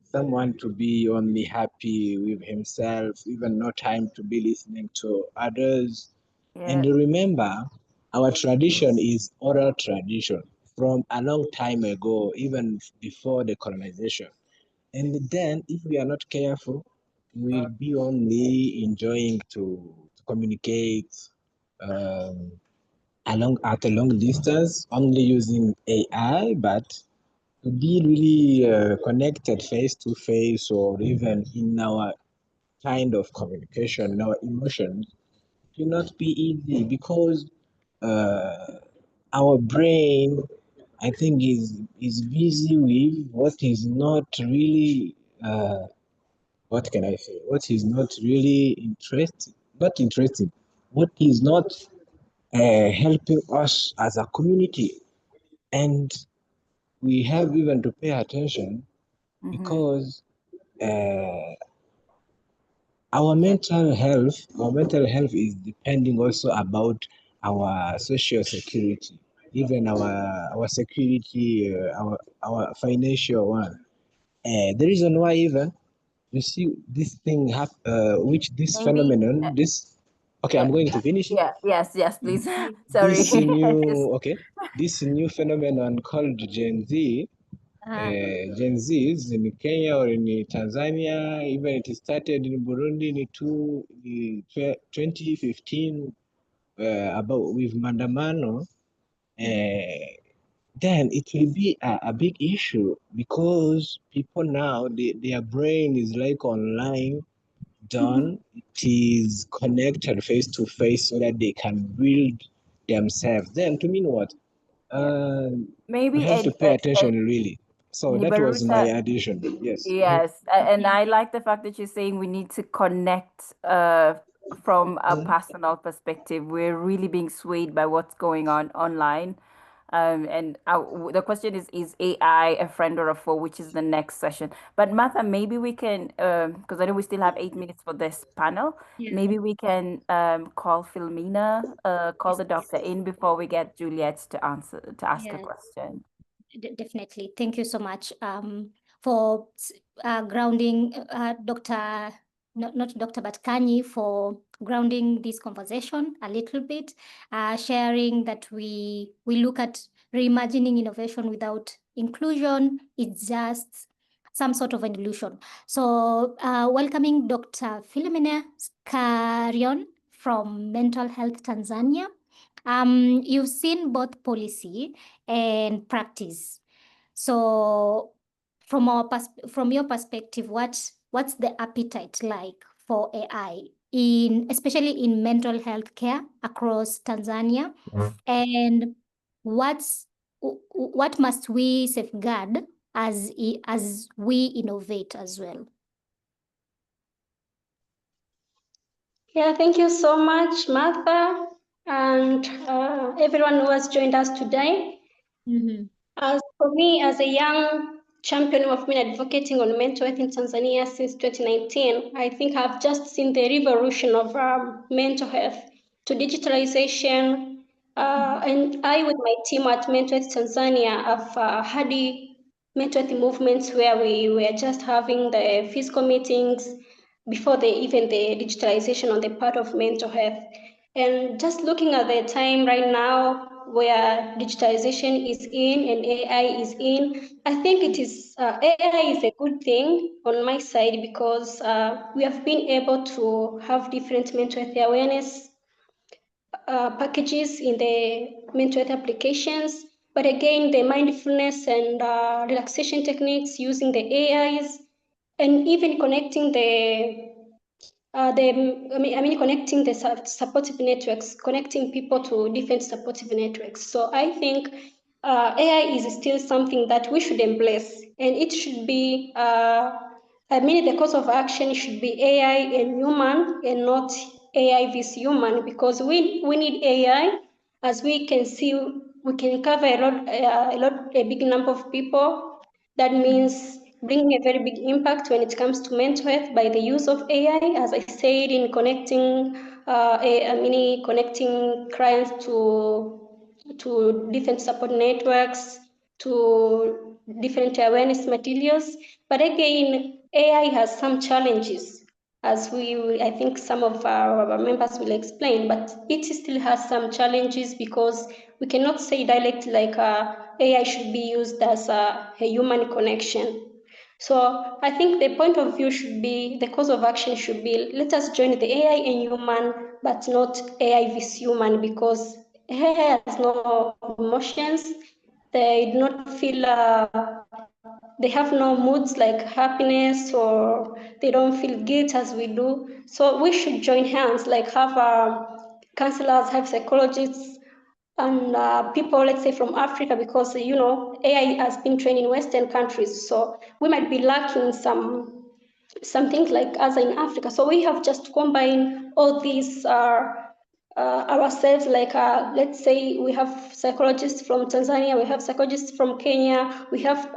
someone to be only happy with himself, even no time to be listening to others. And remember, our tradition is oral tradition from a long time ago, even before the colonization. And then, if we are not careful, we'll be only enjoying to communicate at a long distance, only using AI, but to be really connected face to face or even in our kind of communication, in our emotions, will not be easy because our brain, I think, is busy with what is not really what can I say? What is not really interesting, not interesting, what is not helping us as a community. And we have even to pay attention because our mental health is depending also about our social security, even our security, our financial one. The reason why even you see this thing which this Maybe, phenomenon, this okay, I'm going to finish it. Yes, please. Sorry. This new this new phenomenon called Gen Z. Gen Zs in Kenya or in Tanzania, even it started in Burundi in 2015 about with Mandamano. Then it will be a big issue because people now, their brain is like online done. It is connected face to face so that they can build themselves. Then to mean what? Maybe We have to pay attention really. So that was my Nibaruta, addition. Yes. yes, and I like the fact that you're saying we need to connect from a personal perspective. We're really being swayed by what's going on online. And the question is AI a friend or a foe, which is the next session. But Martha, maybe we can, because I know we still have 8 minutes for this panel. Maybe we can call Philomena, call the doctor in before we get Juliet to ask a question. Definitely. Thank you so much for grounding Dr. not Dr. but Kanyi for grounding this conversation a little bit, sharing that we look at reimagining innovation without inclusion. It's just some sort of an illusion. So welcoming Dr. Philomena Skarion from Mental Health Tanzania. You've seen both policy and practice. So from your perspective, what's the appetite like for AI especially in mental health care across Tanzania? And what must we safeguard as we innovate as well? Yeah, thank you so much, Martha, and everyone who has joined us today. As for me, as a young champion of men advocating on mental health in Tanzania since 2019, I think I've just seen the revolution of mental health to digitalization. And I, with my team at Mental Health Tanzania, have had mental health movements where we were just having the physical meetings before even the digitalization on the part of mental health. And just looking at the time right now where digitalization is in and AI is in, I think it is AI is a good thing on my side because we have been able to have different mental health awareness packages in the mental health applications. But again, the mindfulness and relaxation techniques using the AIs and even connecting connecting the supportive networks, connecting people to different supportive networks. So I think AI is still something that we should embrace, and it should be, the course of action should be AI and human and not AI vs human, because we need AI. As we can see, we can cover a big number of people. That means bringing a very big impact when it comes to mental health by the use of AI, as I said, in connecting connecting clients to different support networks, to different awareness materials. But again, AI has some challenges, as I think some of our members will explain, but it still has some challenges because we cannot say directly like AI should be used as a human connection. So I think the point of view should be, the course of action should be, let us join the AI and human, but not AI vs human, because AI has no emotions. They do not feel, they have no moods like happiness, or they don't feel guilt as we do. So we should join hands, like have counselors, have psychologists, and people, let's say from Africa, because AI has been trained in Western countries, so we might be lacking some things like us in Africa. So we have just combined all these ourselves, like let's say we have psychologists from Tanzania, we have psychologists from Kenya, we have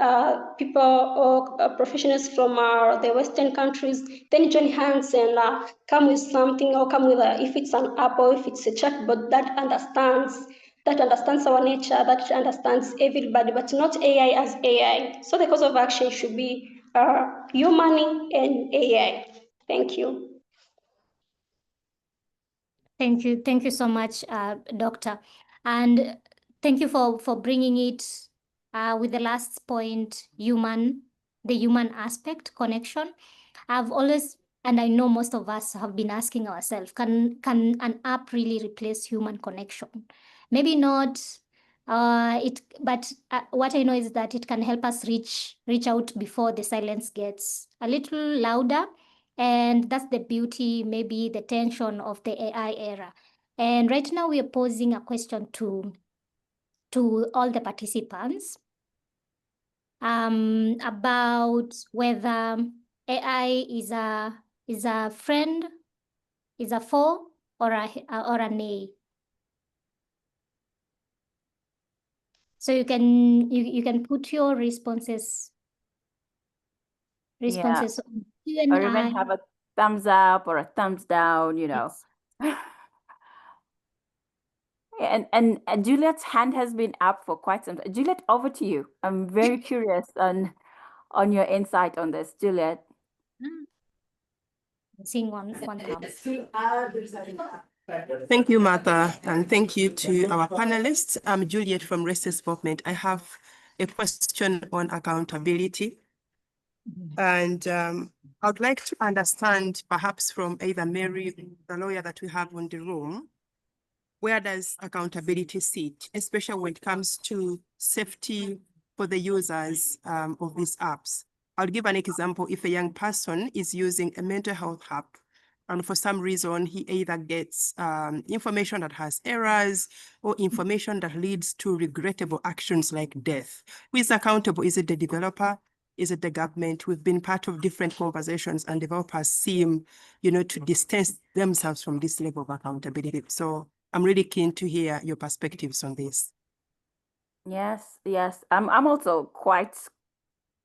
people or professionals from the Western countries, then join hands and come with something, or come with if it's an app or if it's a chatbot that understands our nature, that understands everybody, but not AI as AI. So the course of action should be human and AI. Thank you. Thank you so much, Doctor. And thank you for bringing it with the last point, the human aspect, connection. I've always, and I know most of us have been asking ourselves, can an app really replace human connection? Maybe not, but what I know is that it can help us reach out before the silence gets a little louder. And that's the beauty, maybe the tension of the AI era. And right now we are posing a question to all the participants about whether AI is a friend, is a foe, or a nay. So you can put your responses Yeah. on Or even Q&A. have a thumbs up or a thumbs down, you know. Yes. And Juliet's hand has been up for quite some time. Juliet, over to you. I'm very curious on your insight on this, Juliet. Seeing one thumb. Thank you, Martha, and thank you to our panelists. I'm Juliet from Restless Movement. I have a question on accountability. And I would like to understand, perhaps from either Mary, the lawyer that we have in the room, where does accountability sit, especially when it comes to safety for the users of these apps? I'll give an example. If a young person is using a mental health app, and for some reason, he either gets information that has errors or information that leads to regrettable actions like death. Who is accountable? Is it the developer? Is it the government? We've been part of different conversations, and developers seem, to distance themselves from this level of accountability. So I'm really keen to hear your perspectives on this. Yes, yes. I'm also quite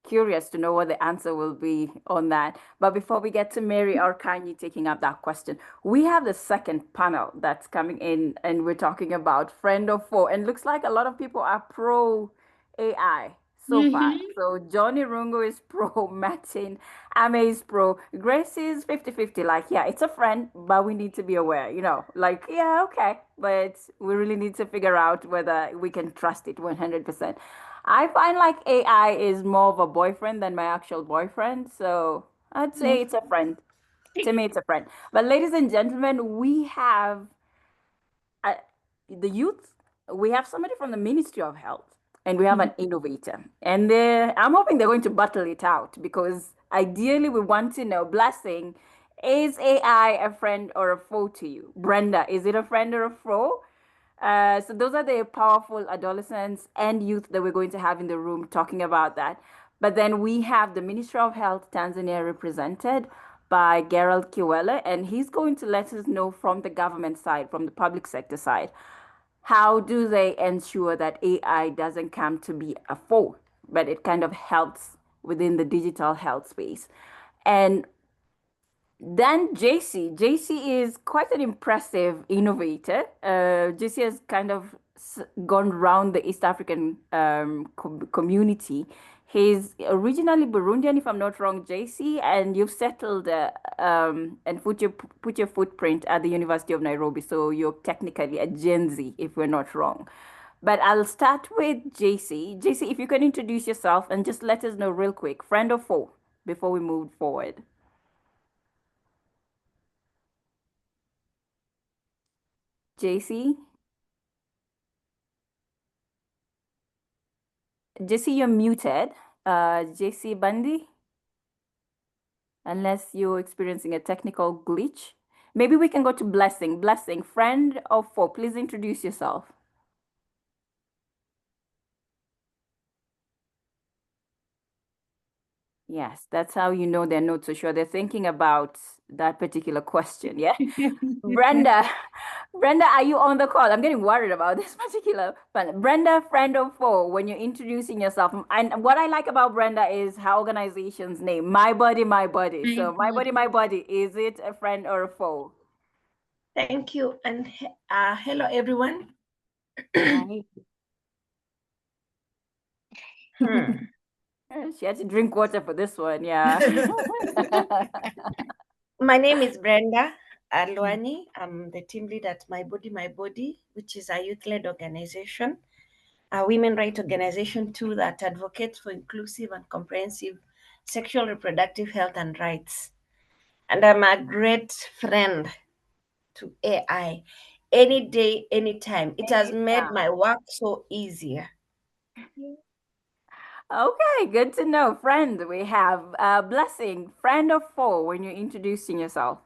curious to know what the answer will be on that. But before we get to Mary or Kanye taking up that question, we have the second panel that's coming in, and we're talking about friend or foe. And looks like a lot of people are pro AI so far. So Johnny Rungo is pro, Martin Ame is pro, Grace is 50-50. Like, yeah, it's a friend, but we need to be aware, like, yeah, okay. But we really need to figure out whether we can trust it 100%. I find like AI is more of a boyfriend than my actual boyfriend. So I'd say it's a friend. To me, it's a friend. But ladies and gentlemen, we have the youth. We have somebody from the Ministry of Health, and we have an innovator. And I'm hoping they're going to battle it out, because ideally we want to know, Blessing, is AI a friend or a foe to you? Brenda, is it a friend or a foe? So those are the powerful adolescents and youth that we're going to have in the room talking about that. But then we have the Ministry of Health Tanzania represented by Gerald Kiwele, and he's going to let us know from the government side, from the public sector side, how do they ensure that AI doesn't come to be a foe, but it kind of helps within the digital health space. And then JC is quite an impressive innovator. JC has kind of gone around the East African community. He's originally Burundian, if I'm not wrong, JC, and you've settled and put your footprint at the University of Nairobi. So you're technically a Gen Z, if we're not wrong. But I'll start with JC. JC, if you can introduce yourself and just let us know real quick, friend or foe, before we move forward. JC? JC, you're muted. JC Bundy? Unless you're experiencing a technical glitch. Maybe we can go to Blessing. Blessing, friend or foe? Please introduce yourself. Yes, that's how you know they're not so sure. They're thinking about that particular question, yeah? Brenda, are you on the call? I'm getting worried about this particular one. Brenda, friend or foe, when you're introducing yourself. And what I like about Brenda is her organization's name, My Body, My Body. So My Body, My Body, is it a friend or a foe? Thank you. And hello, everyone. Hi. She had to drink water for this one, yeah. My name is Brenda Alwani. I'm the team lead at My Body, My Body, which is a youth-led organization, a women rights organization too that advocates for inclusive and comprehensive sexual reproductive health and rights. And I'm a great friend to AI. Any day, anytime. It has made my work so easier. Okay, good to know. Friend, we have Blessing, friend or foe when you're introducing yourself.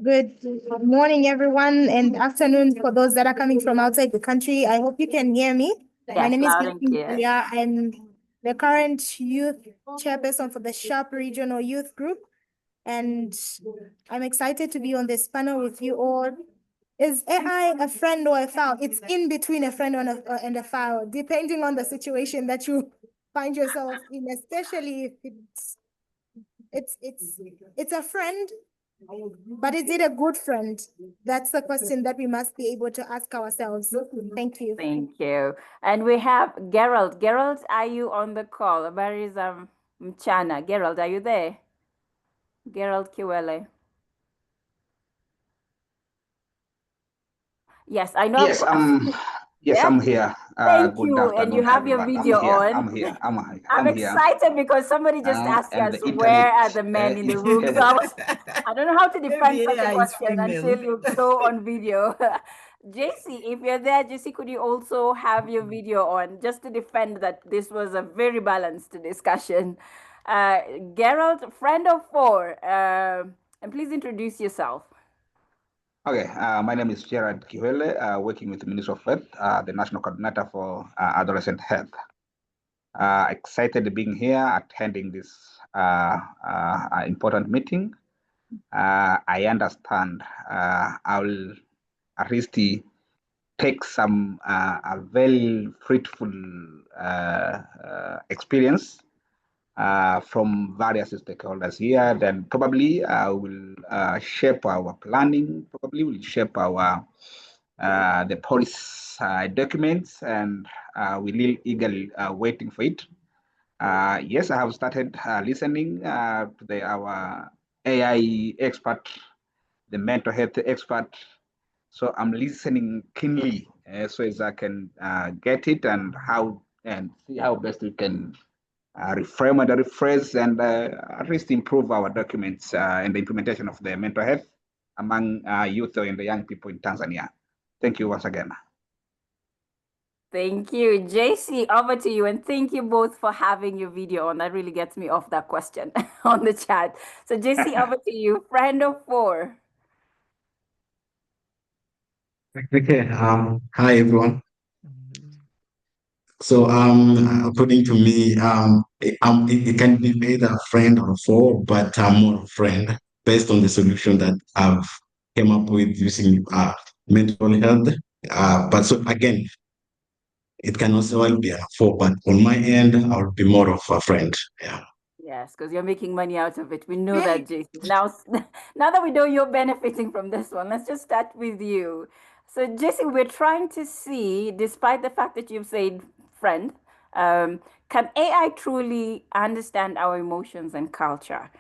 Good morning, everyone, and afternoon for those that are coming from outside the country. I hope you can hear me. Yes, My name is loud and clear. Julia. I'm the current youth chairperson for the Sharp Regional Youth Group, and I'm excited to be on this panel with you all. Is AI a friend or a foe? It's in between a friend and a foe, depending on the situation that you find yourself in, especially if it's a friend, but is it a good friend? That's the question that we must be able to ask ourselves. Thank you. Thank you. And we have Gerald. Gerald, are you on the call? Where is Mchana? Gerald, are you there? Gerald Kiwele. Yes, I know. Yes, yes, Yeah? I'm here. Thank Good you. And you afternoon, have your everyone. video on. I'm here. I'm I'm here. excited because somebody just asked And us, the where internet. are the men in the room? So I don't know how to defend such a AI is question until female. you show on video. JC, if you're there, JC, could you also have your video on just to defend that this was a very balanced discussion? Gerald, friend of four, and please introduce yourself. Okay, my name is Gerard Kiwele, working with the Ministry of Health, the National Coordinator for Adolescent Health. Excited being here, attending this important meeting. I understand I will at least take some a very fruitful experience from various stakeholders here. Then probably will shape our planning, probably will shape our the policy documents, and we really eagerly waiting for it. Yes, I have started listening to our AI expert, the mental health expert. So I'm listening keenly so as I can get it and see how best we can reframe and rephrase and at least improve our documents and the implementation of the mental health among youth and the young people in Tanzania. Thank you once again. Thank you. JC, over to you. And thank you both for having your video on. That really gets me off that question on the chat. So JC, over to you. Friend of four. Okay. Hi everyone. So according to me, it can be either a friend or four, but I'm more a friend based on the solution that I've came up with using mental health. But so again, it can also well be a four, but on my end, I would be more of a friend. Yeah. Yes, because you're making money out of it. We know that, JC. Now that we know you're benefiting from this one, let's just start with you. So, JC, we're trying to see, despite the fact that you've said friend, can AI truly understand our emotions and culture?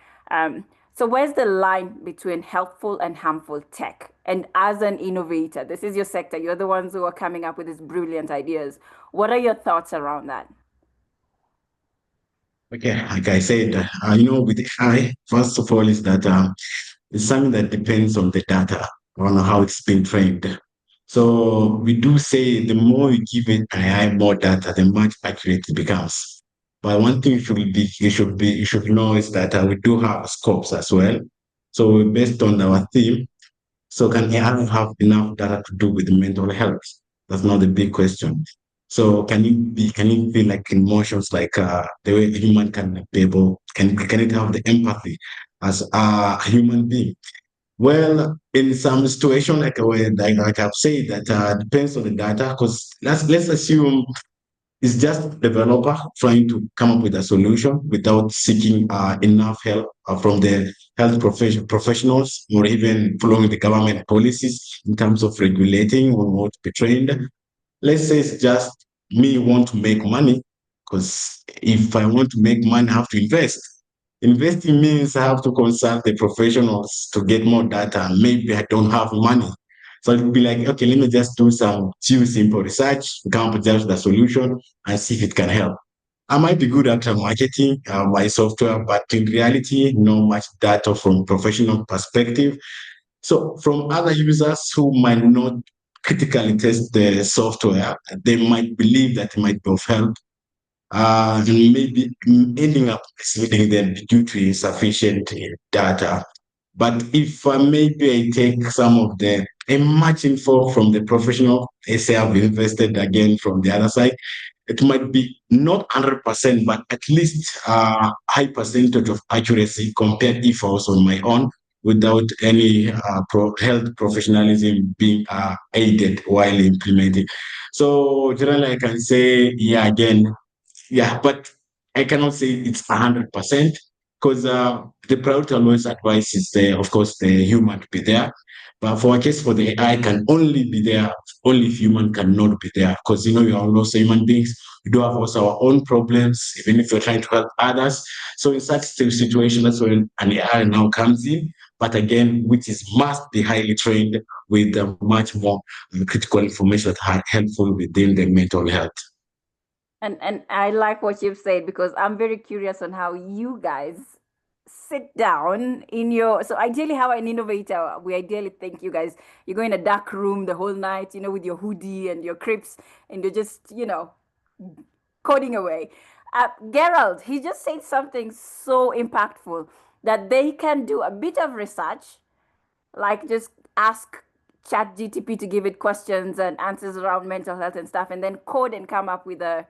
So where's the line between helpful and harmful tech? And as an innovator, this is your sector, you're the ones who are coming up with these brilliant ideas. What are your thoughts around that? Okay, like I said, with AI, first of all, is that it's something that depends on the data, on how it's been trained. So we do say the more you give it AI more data, the much accurate it becomes. But one thing you should know is that we do have scopes as well. So based on our theme, so can AI have enough data to do with mental health? That's not the big question. So can you feel like emotions like the way a human can be able, can it have the empathy as a human being? Well, in some situation, like I've said, that depends on the data. Because let's assume it's just a developer trying to come up with a solution without seeking enough help from the health professionals or even following the government policies in terms of regulating on what to be trained. Let's say it's just me want to make money, because if I want to make money, I have to invest. Investing means I have to consult the professionals to get more data. Maybe I don't have money. So it'll be like, okay, let me just do some few simple research, come up with just the solution and see if it can help. I might be good at marketing my software, but in reality, not much data from professional perspective. So from other users who might not critically test the software, they might believe that it might be of help, and maybe ending up misleading them due to insufficient data. But if maybe I take some of the much info from the professional, say I've invested again from the other side, it might be not 100%, but at least a high percentage of accuracy compared if I was on my own without any health professionalism being aided while implementing. So generally, I can say, yeah, again, yeah, but I cannot say it's 100% because the priority always advice is, of course, the human to be there. But for a case for the AI can only be there, only if human cannot be there. Because we are also human beings. We do have also our own problems, even if we're trying to help others. So in such situation, that's when an AI now comes in, but again, which must be highly trained with much more critical information that are helpful within the mental health. And I like what you've said, because I'm very curious on how you guys sit down in your, so ideally how an innovator, we ideally think you guys, you go in a dark room the whole night, with your hoodie and your crips, and you're just, coding away. Gerald, he just said something so impactful, that they can do a bit of research, like just ask ChatGPT to give it questions and answers around mental health and stuff, and then code and come up with a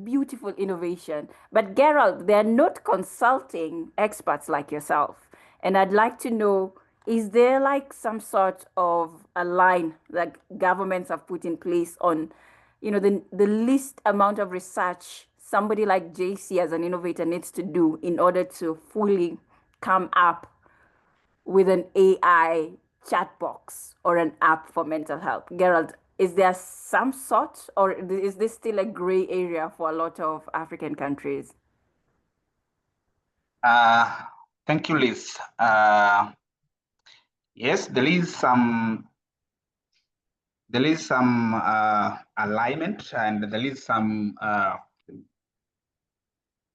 beautiful innovation. But Gerald, they're not consulting experts like yourself. And I'd like to know, is there like some sort of a line that governments have put in place on, the least amount of research somebody like JC as an innovator needs to do in order to fully come up with an AI chat box or an app for mental health? Gerald, is there some sort, or is this still a gray area for a lot of African countries? Thank you, Liz. Yes, there is some alignment, and there is some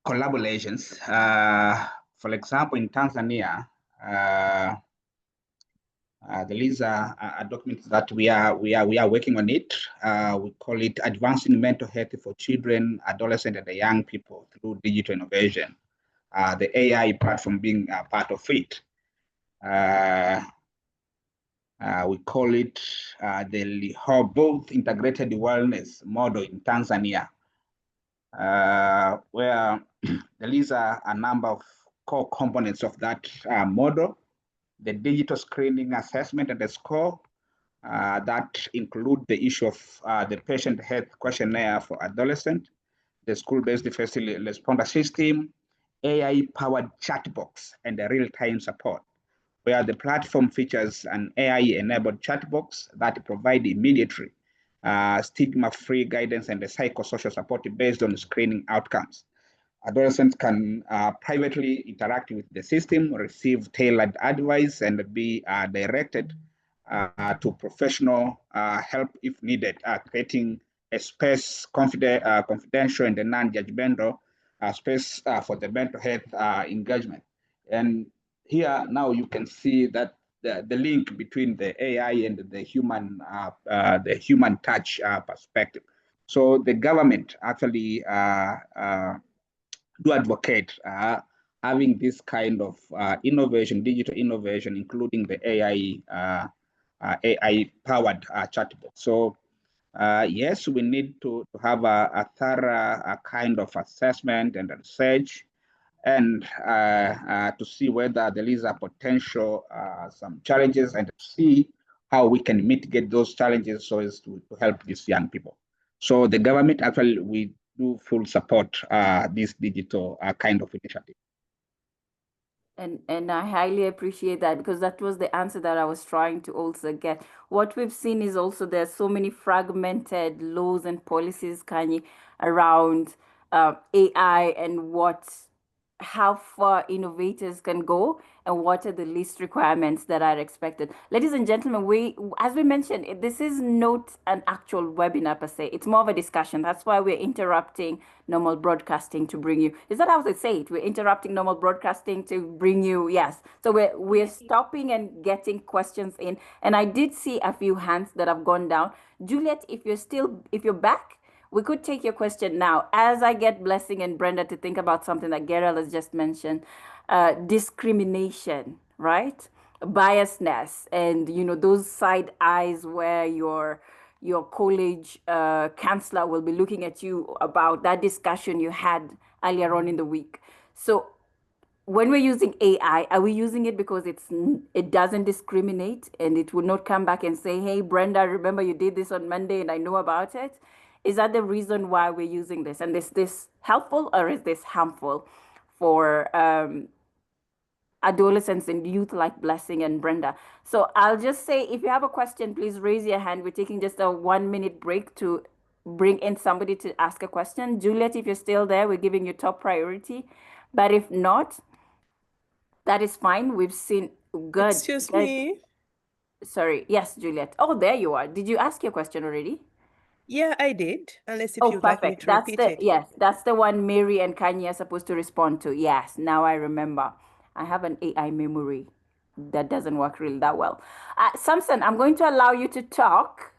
collaborations. For example, in Tanzania, there is a document that we are working on it. We call it Advancing Mental Health for Children, Adolescents, and the Young People through Digital Innovation. The AI platform being a part of it. We call it the Rehoboth Integrated Wellness Model in Tanzania, where there is a number of core components of that model. The digital screening assessment and the score that include the issue of the patient health questionnaire for adolescents, the school-based first responder system, AI-powered chat box, and the real-time support, where the platform features an AI-enabled chat box that provide immediately stigma-free guidance and the psychosocial support based on screening outcomes. Adolescents can privately interact with the system, receive tailored advice, and be directed to professional help if needed, creating a space confidential and non-judgmental space for the mental health engagement. And here now you can see that the link between the AI and the human touch perspective. So the government actually do advocate having this kind of innovation, digital innovation, including the AI-powered chatbot. So yes, we need to have a thorough kind of assessment and research, and to see whether there is a potential some challenges, and to see how we can mitigate those challenges so as to help these young people. So the government actually, we do full support this digital kind of initiative. And I highly appreciate that, because that was the answer that I was trying to also get. What we've seen is also there's so many fragmented laws and policies, Kanye, around AI and how far innovators can go and what are the least requirements that are expected. Ladies and gentlemen, as we mentioned, this is not an actual webinar per se. It's more of a discussion. That's why we're interrupting normal broadcasting to bring you. Is that how they say it? We're interrupting normal broadcasting to bring you, yes. So we're stopping and getting questions in. And I did see a few hands that have gone down. Juliet, if you're back, we could take your question now as I get Blessing and Brenda to think about something that Gerald has just mentioned. Discrimination, right? Biasness, and those side eyes where your college counselor will be looking at you about that discussion you had earlier on in the week. So when we're using AI, are we using it because it doesn't discriminate and it will not come back and say, hey, Brenda, remember you did this on Monday and I know about it? Is that the reason why we're using this? And is this helpful or is this harmful for adolescents and youth like Blessing and Brenda. So I'll just say, if you have a question, please raise your hand. We're taking just a 1-minute break to bring in somebody to ask a question. Juliet, if you're still there, we're giving you top priority. But if not, that is fine. We've seen good. Excuse good. me. Sorry. Yes, Juliet. Oh, there you are. Did you ask your question already? Yeah, I did. Unless if Oh, you'd like me perfect. to That's repeat the, it. yes, that's the one Mary and Kanye are supposed to respond to. Yes, now I remember. I have an AI memory that doesn't work really that well. Samson, I'm going to allow you to talk.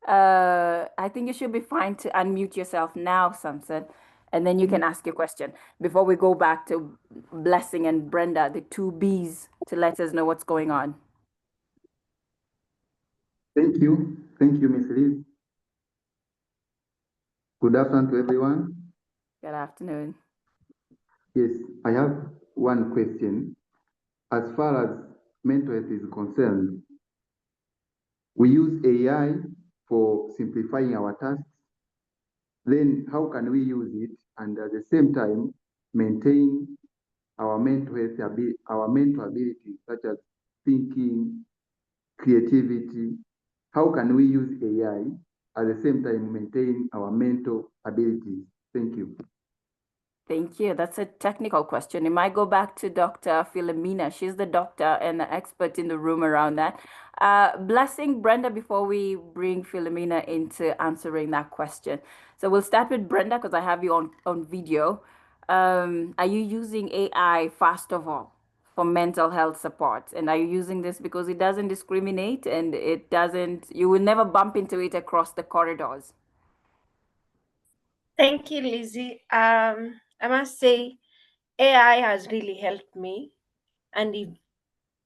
I think you should be fine to unmute yourself now, Samson, and then you can ask your question before we go back to Blessing and Brenda, the two Bs, to let us know what's going on. Thank you, Ms. Liz. Good afternoon to everyone. Good afternoon. Yes, I have one question. As far as mental health is concerned, we use AI for simplifying our tasks. Then how can we use it and at the same time maintain our mental health, our mental abilities such as thinking, creativity? How can we use AI at the same time maintain our mental abilities? Thank you. Thank you. That's a technical question. It might go back to Dr. Philomena. She's the doctor and the expert in the room around that. Blessing, Brenda, before we bring Philomena into answering that question. So we'll start with Brenda because I have you on video. Are you using AI, first of all, for mental health support? And are you using this because it doesn't discriminate and it doesn't, you will never bump into it across the corridors? Thank you, Lizzie. I must say, AI has really helped me. And if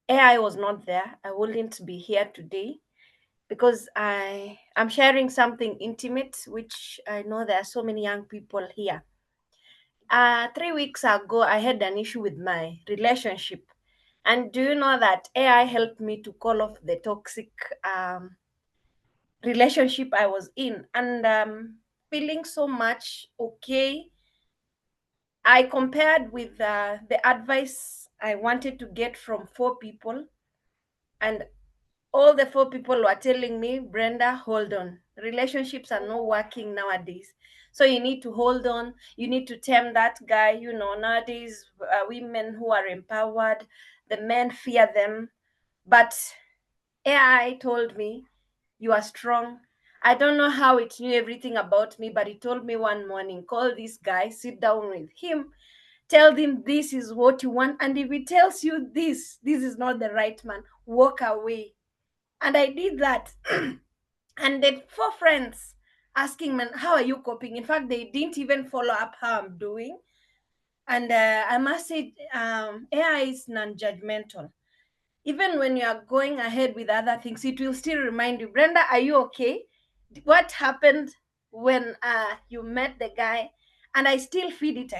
AI was not there, I wouldn't be here today because I'm sharing something intimate, which I know there are so many young people here. 3 weeks ago, I had an issue with my relationship. And do you know that AI helped me to call off the toxic relationship I was in? And feeling so much okay. I compared with the advice I wanted to get from 4 people, and all the 4 people were telling me, Brenda, hold on. Relationships are not working nowadays. So you need to hold on. You need to tame that guy. You know, nowadays, women who are empowered, the men fear them. But AI told me, you are strong. I don't know how it knew everything about me, but it told me one morning, call this guy, sit down with him, tell him this is what you want. And if he tells you this is not the right man, walk away. And I did that. And the 4 friends asking me, how are you coping? In fact, they didn't even follow up how I'm doing. And I must say, AI is non-judgmental. Even when you are going ahead with other things, it will still remind you, Brenda, are you okay? What happened when you met the guy? And I still feed it.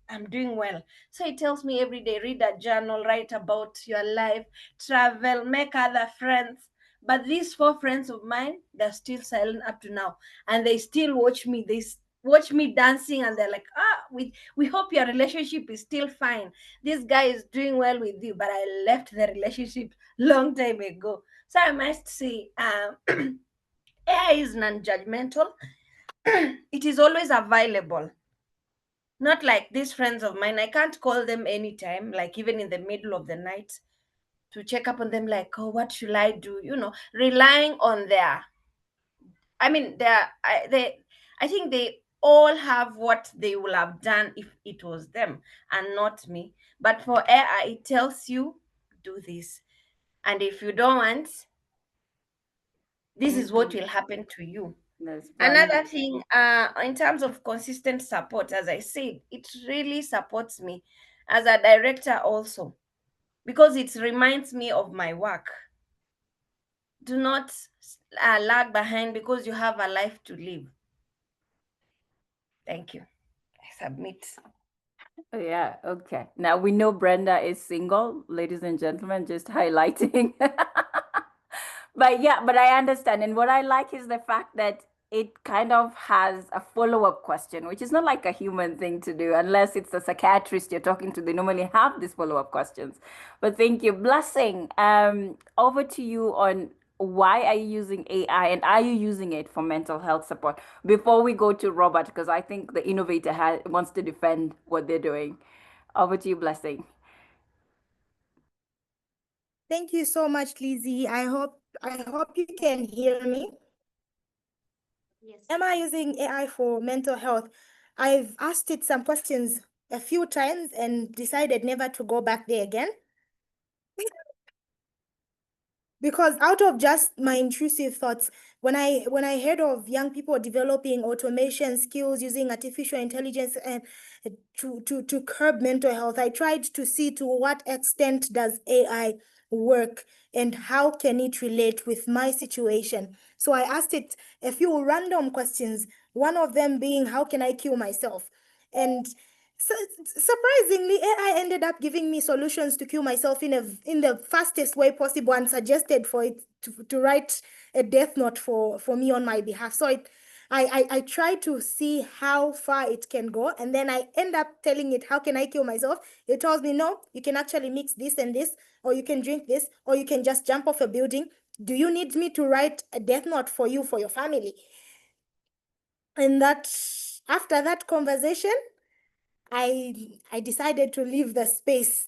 I'm doing well. So it tells me every day, read a journal, write about your life, travel, make other friends. But these 4 friends of mine, they're still silent up to now. And they still watch me. They watch me dancing and they're like, we hope your relationship is still fine. This guy is doing well with you, but I left the relationship long time ago. So I must say, AI is non-judgmental. It is always available. Not like these friends of mine. I can't call them anytime, like even in the middle of the night, to check up on them, like, oh, what should I do? You know, relying on their, I mean, I think they all have what they will have done if it was them and not me. But for AI, it tells you, do this. And if you don't want, this is what will happen to you. Another thing, in terms of consistent support, as I said, it really supports me as a director also, because it reminds me of my work. Do not lag behind because you have a life to live. Thank you. I submit. Yeah, okay. Now we know Brenda is single, ladies and gentlemen, just highlighting. But yeah, but I understand. And what I like is the fact that it kind of has a follow-up question, which is not like a human thing to do, unless it's a psychiatrist you're talking to. They normally have these follow-up questions. But thank you. Blessing, over to you on why are you using AI and are you using it for mental health support? Before we go to Robert, because I think the innovator wants to defend what they're doing. Over to you, Blessing. Thank you so much, Lizzie. I hope you can hear me. Yes. Am I using AI for mental health? I've asked it some questions a few times and decided never to go back there again. Because out of just my intrusive thoughts, when I heard of young people developing automation skills using artificial intelligence and to curb mental health, I tried to see to what extent does AI work and how can it relate with my situation. So I asked it a few random questions, one of them being, how can I kill myself? And so, surprisingly, AI ended up giving me solutions to kill myself in the fastest way possible and suggested for it to write a death note for me on my behalf. So I try to see how far it can go, and then I end up telling it, how can I kill myself? It tells me, no, you can actually mix this and this, or you can drink this, or you can just jump off a building. Do you need me to write a death note for you, for your family? And after that conversation, I decided to leave the space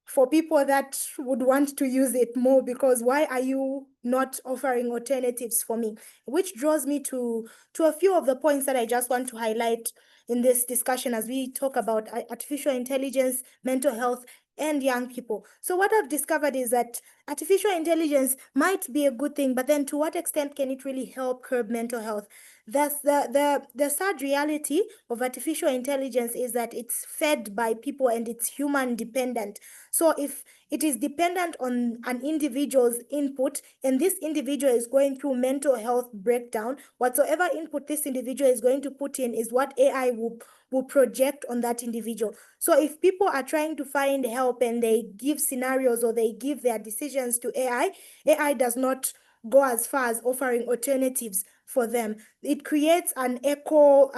for people that would want to use it more, because why are you not offering alternatives for me? Which draws me to a few of the points that I just want to highlight in this discussion as we talk about artificial intelligence, mental health, and young people. So what I've discovered is that artificial intelligence might be a good thing, but then to what extent can it really help curb mental health? That's the sad reality of artificial intelligence is that it's fed by people and it's human dependent. So if it is dependent on an individual's input and this individual is going through mental health breakdown, whatsoever input this individual is going to put in is what AI will project on that individual. So if people are trying to find help and they give scenarios or they give their decisions to AI does not go as far as offering alternatives for them. It creates an echo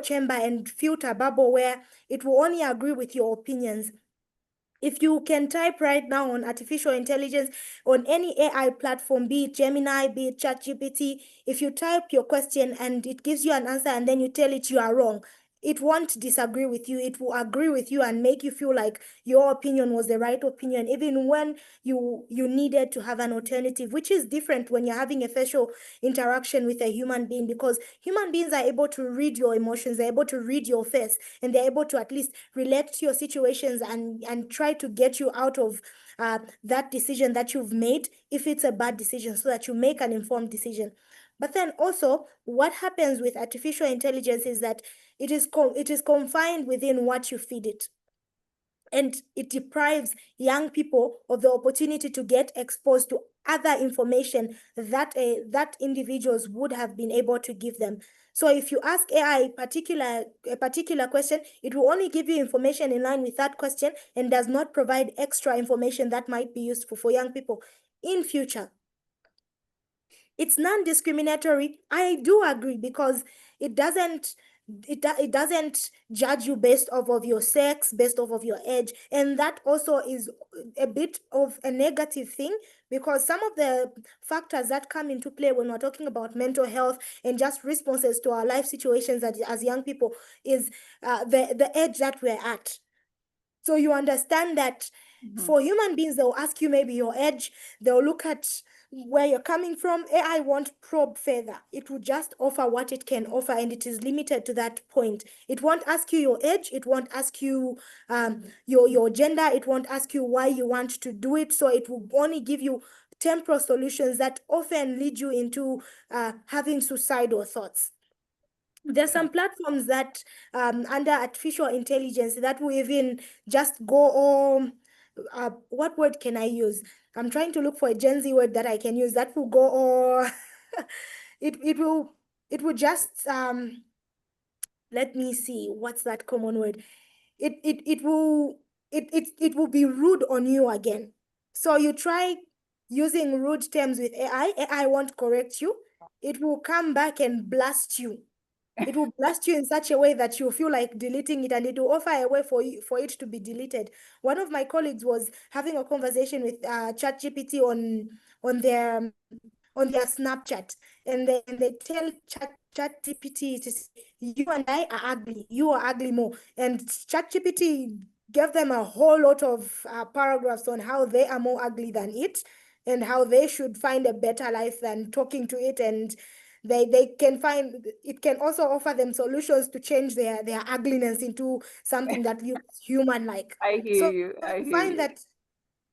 chamber and filter bubble where it will only agree with your opinions. If you can type right now on artificial intelligence on any AI platform, be it Gemini, be it ChatGPT, if you type your question and it gives you an answer and then you tell it you are wrong, it won't disagree with you. It will agree with you and make you feel like your opinion was the right opinion, even when you needed to have an alternative, which is different when you're having a facial interaction with a human being, because human beings are able to read your emotions, they're able to read your face, and they're able to at least relate to your situations and try to get you out of that decision that you've made, if it's a bad decision, so that you make an informed decision. But then also, what happens with artificial intelligence is that it is confined within what you feed it. And it deprives young people of the opportunity to get exposed to other information that that individuals would have been able to give them. So if you ask AI a particular question, it will only give you information in line with that question and does not provide extra information that might be useful for young people in future. It's non-discriminatory. I do agree, because it doesn't judge you based off of your sex, based off of your age. And that also is a bit of a negative thing, because some of the factors that come into play when we're talking about mental health and just responses to our life situations as young people is the age that we're at. So you understand that for human beings, they'll ask you maybe your age, they'll look at where you're coming from. AI won't probe further. It will just offer what it can offer, and it is limited to that point. It won't ask you your age, it won't ask you your gender, it won't ask you why you want to do it. So it will only give you temporal solutions that often lead you into having suicidal thoughts. There's some platforms that under artificial intelligence that will even just go what word can I use? I'm trying to look for a Gen Z word that I can use that will go or it will just let me see, what's that common word? It will be rude on you again. So you try using rude terms with AI won't correct you. it will come back and blast you. It will blast you in such a way that you feel like deleting it, and it will offer a way for it to be deleted. One of my colleagues was having a conversation with ChatGPT on their Snapchat, and they tell ChatGPT to say, you and I are ugly, you are ugly more. And ChatGPT gave them a whole lot of paragraphs on how they are more ugly than it, and how they should find a better life than talking to it. And they can find, it can also offer them solutions to change their ugliness into something that looks human-like. I hear you. I hear find you. that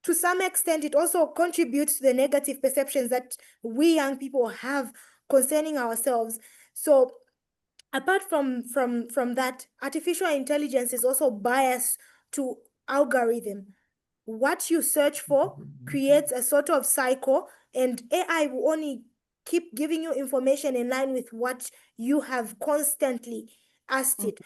to some extent, it also contributes to the negative perceptions that we young people have concerning ourselves. So apart from that, artificial intelligence is also biased to algorithm. What you search for creates a sort of cycle, and AI will only keep giving you information in line with what you have constantly asked it,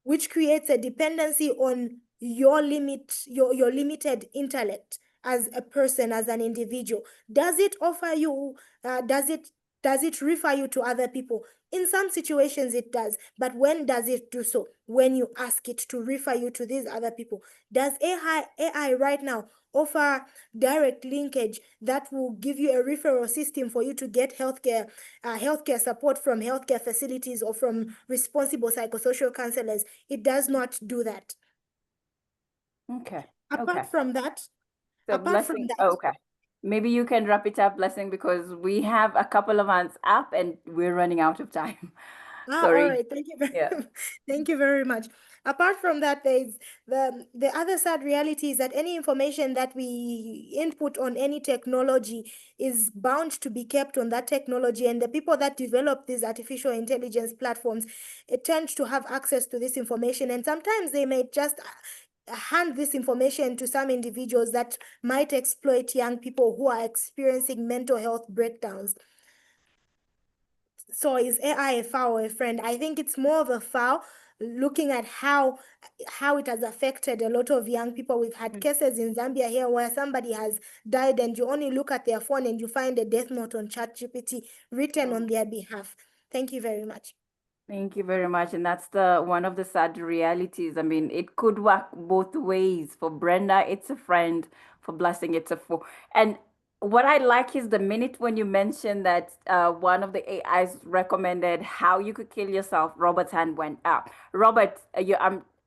which creates a dependency on your limited intellect as a person, as an individual. Does it offer you, does it refer you to other people? In some situations it does, but when does it do so? When you ask it to refer you to these other people. Does AI right now offer direct linkage that will give you a referral system for you to get healthcare support from healthcare facilities or from responsible psychosocial counselors? It does not do that. Okay. Apart from that, So Blessing, okay. Maybe you can wrap it up, Blessing, because we have a couple of hands up and we're running out of time. Sorry. All right. Thank you thank you very much. Apart from that, there's the other sad reality is that any information that we input on any technology is bound to be kept on that technology, and the people that develop these artificial intelligence platforms, it tends to have access to this information, and sometimes they may just hand this information to some individuals that might exploit young people who are experiencing mental health breakdowns. So is AI a foul or a friend? I think it's more of a foul, looking at how it has affected a lot of young people. We've had cases in Zambia here where somebody has died and you only look at their phone and you find a death note on ChatGPT written on their behalf. Thank you very much. Thank you very much. And that's one of the sad realities. I mean, it could work both ways. For Brenda, it's a friend. For Blessing, it's a foe. And what I like is the minute when you mentioned that one of the AIs recommended how you could kill yourself, Robert's hand went up. Robert,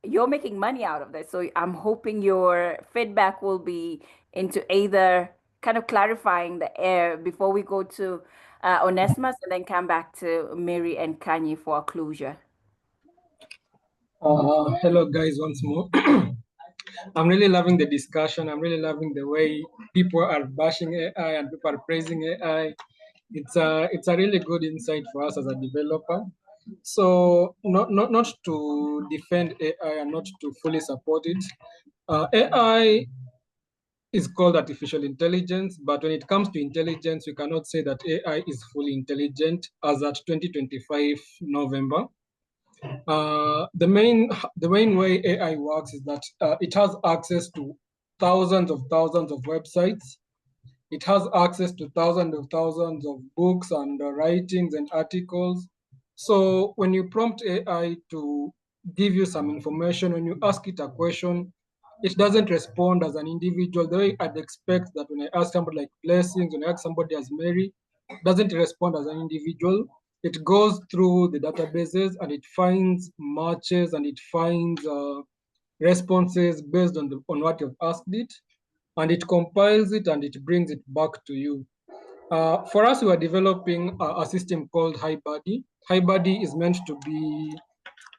you're making money out of this. So I'm hoping your feedback will be into either kind of clarifying the air before we go to Onesimus and then come back to Mary and Kanye for a closure. Hello guys, once more. I'm really loving the discussion. I'm really loving the way people are bashing AI and people are praising AI. It's a really good insight for us as a developer. So not to defend AI and not to fully support it. AI is called artificial intelligence, but when it comes to intelligence, we cannot say that AI is fully intelligent as at 2025 November. The main way AI works is that it has access to thousands of websites. It has access to thousands of books and writings and articles. So when you prompt AI to give you some information, when you ask it a question, it doesn't respond as an individual the way I'd expect that when I ask somebody like Blessings, when I ask somebody as Mary, it doesn't respond as an individual. It goes through the databases and it finds matches and it finds responses based on what you've asked it, and it compiles it and it brings it back to you. For us, we are developing a system called HiBuddy. HiBuddy is meant to be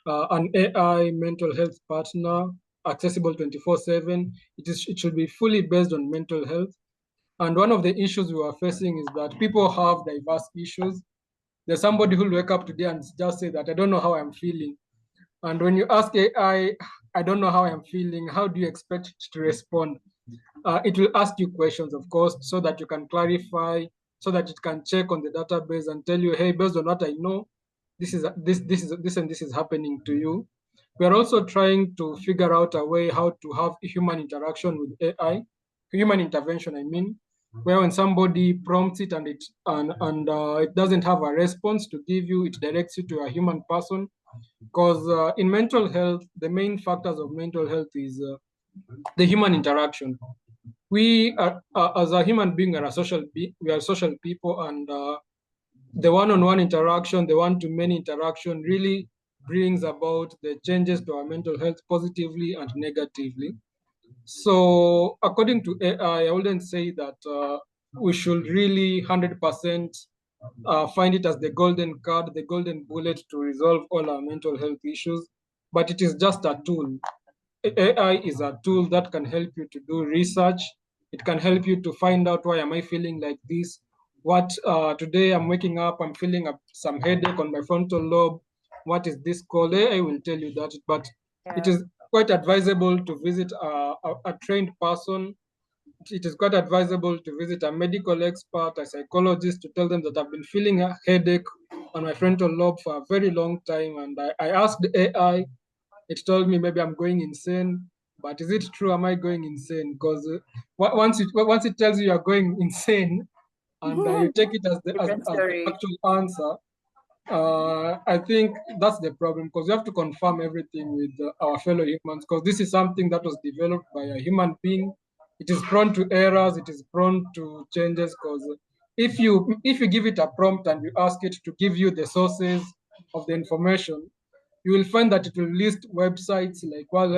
an AI mental health partner, accessible 24/7. It should be fully based on mental health. And one of the issues we are facing is that people have diverse issues. There's somebody who'll wake up today and just say that I don't know how I'm feeling. And when you ask AI, I don't know how I'm feeling, how do you expect it to respond? It will ask you questions, of course, so that you can clarify, so that it can check on the database and tell you, hey, based on what I know, this is happening to you. We are also trying to figure out a way how to have human interaction with AI, human intervention, I mean, where when somebody prompts it and it doesn't have a response to give you, it directs you to a human person. Because in mental health, the main factors of mental health is the human interaction. We are, as a human being, we are social people, and the one-on-one interaction, the one-to-many interaction really brings about the changes to our mental health positively and negatively. So according to AI, I wouldn't say that we should really 100% find it as the golden card, the golden bullet to resolve all our mental health issues, but it is just a tool. AI is a tool that can help you to do research. It can help you to find out, why am I feeling like this? What today I'm waking up, I'm feeling some headache on my frontal lobe. What is this called? AI will tell you that, but it is quite advisable to visit a trained person. It is quite advisable to visit a medical expert, a psychologist, to tell them that I've been feeling a headache on my frontal lobe for a very long time. And I asked AI, it told me maybe I'm going insane. But is it true? Am I going insane? Because once it tells you you're going insane, and you take it as the actual answer, I think that's the problem, because you have to confirm everything with our fellow humans, because this is something that was developed by a human being. It is prone to errors, it is prone to changes, because if you give it a prompt and you ask it to give you the sources of the information, you will find that it will list websites like World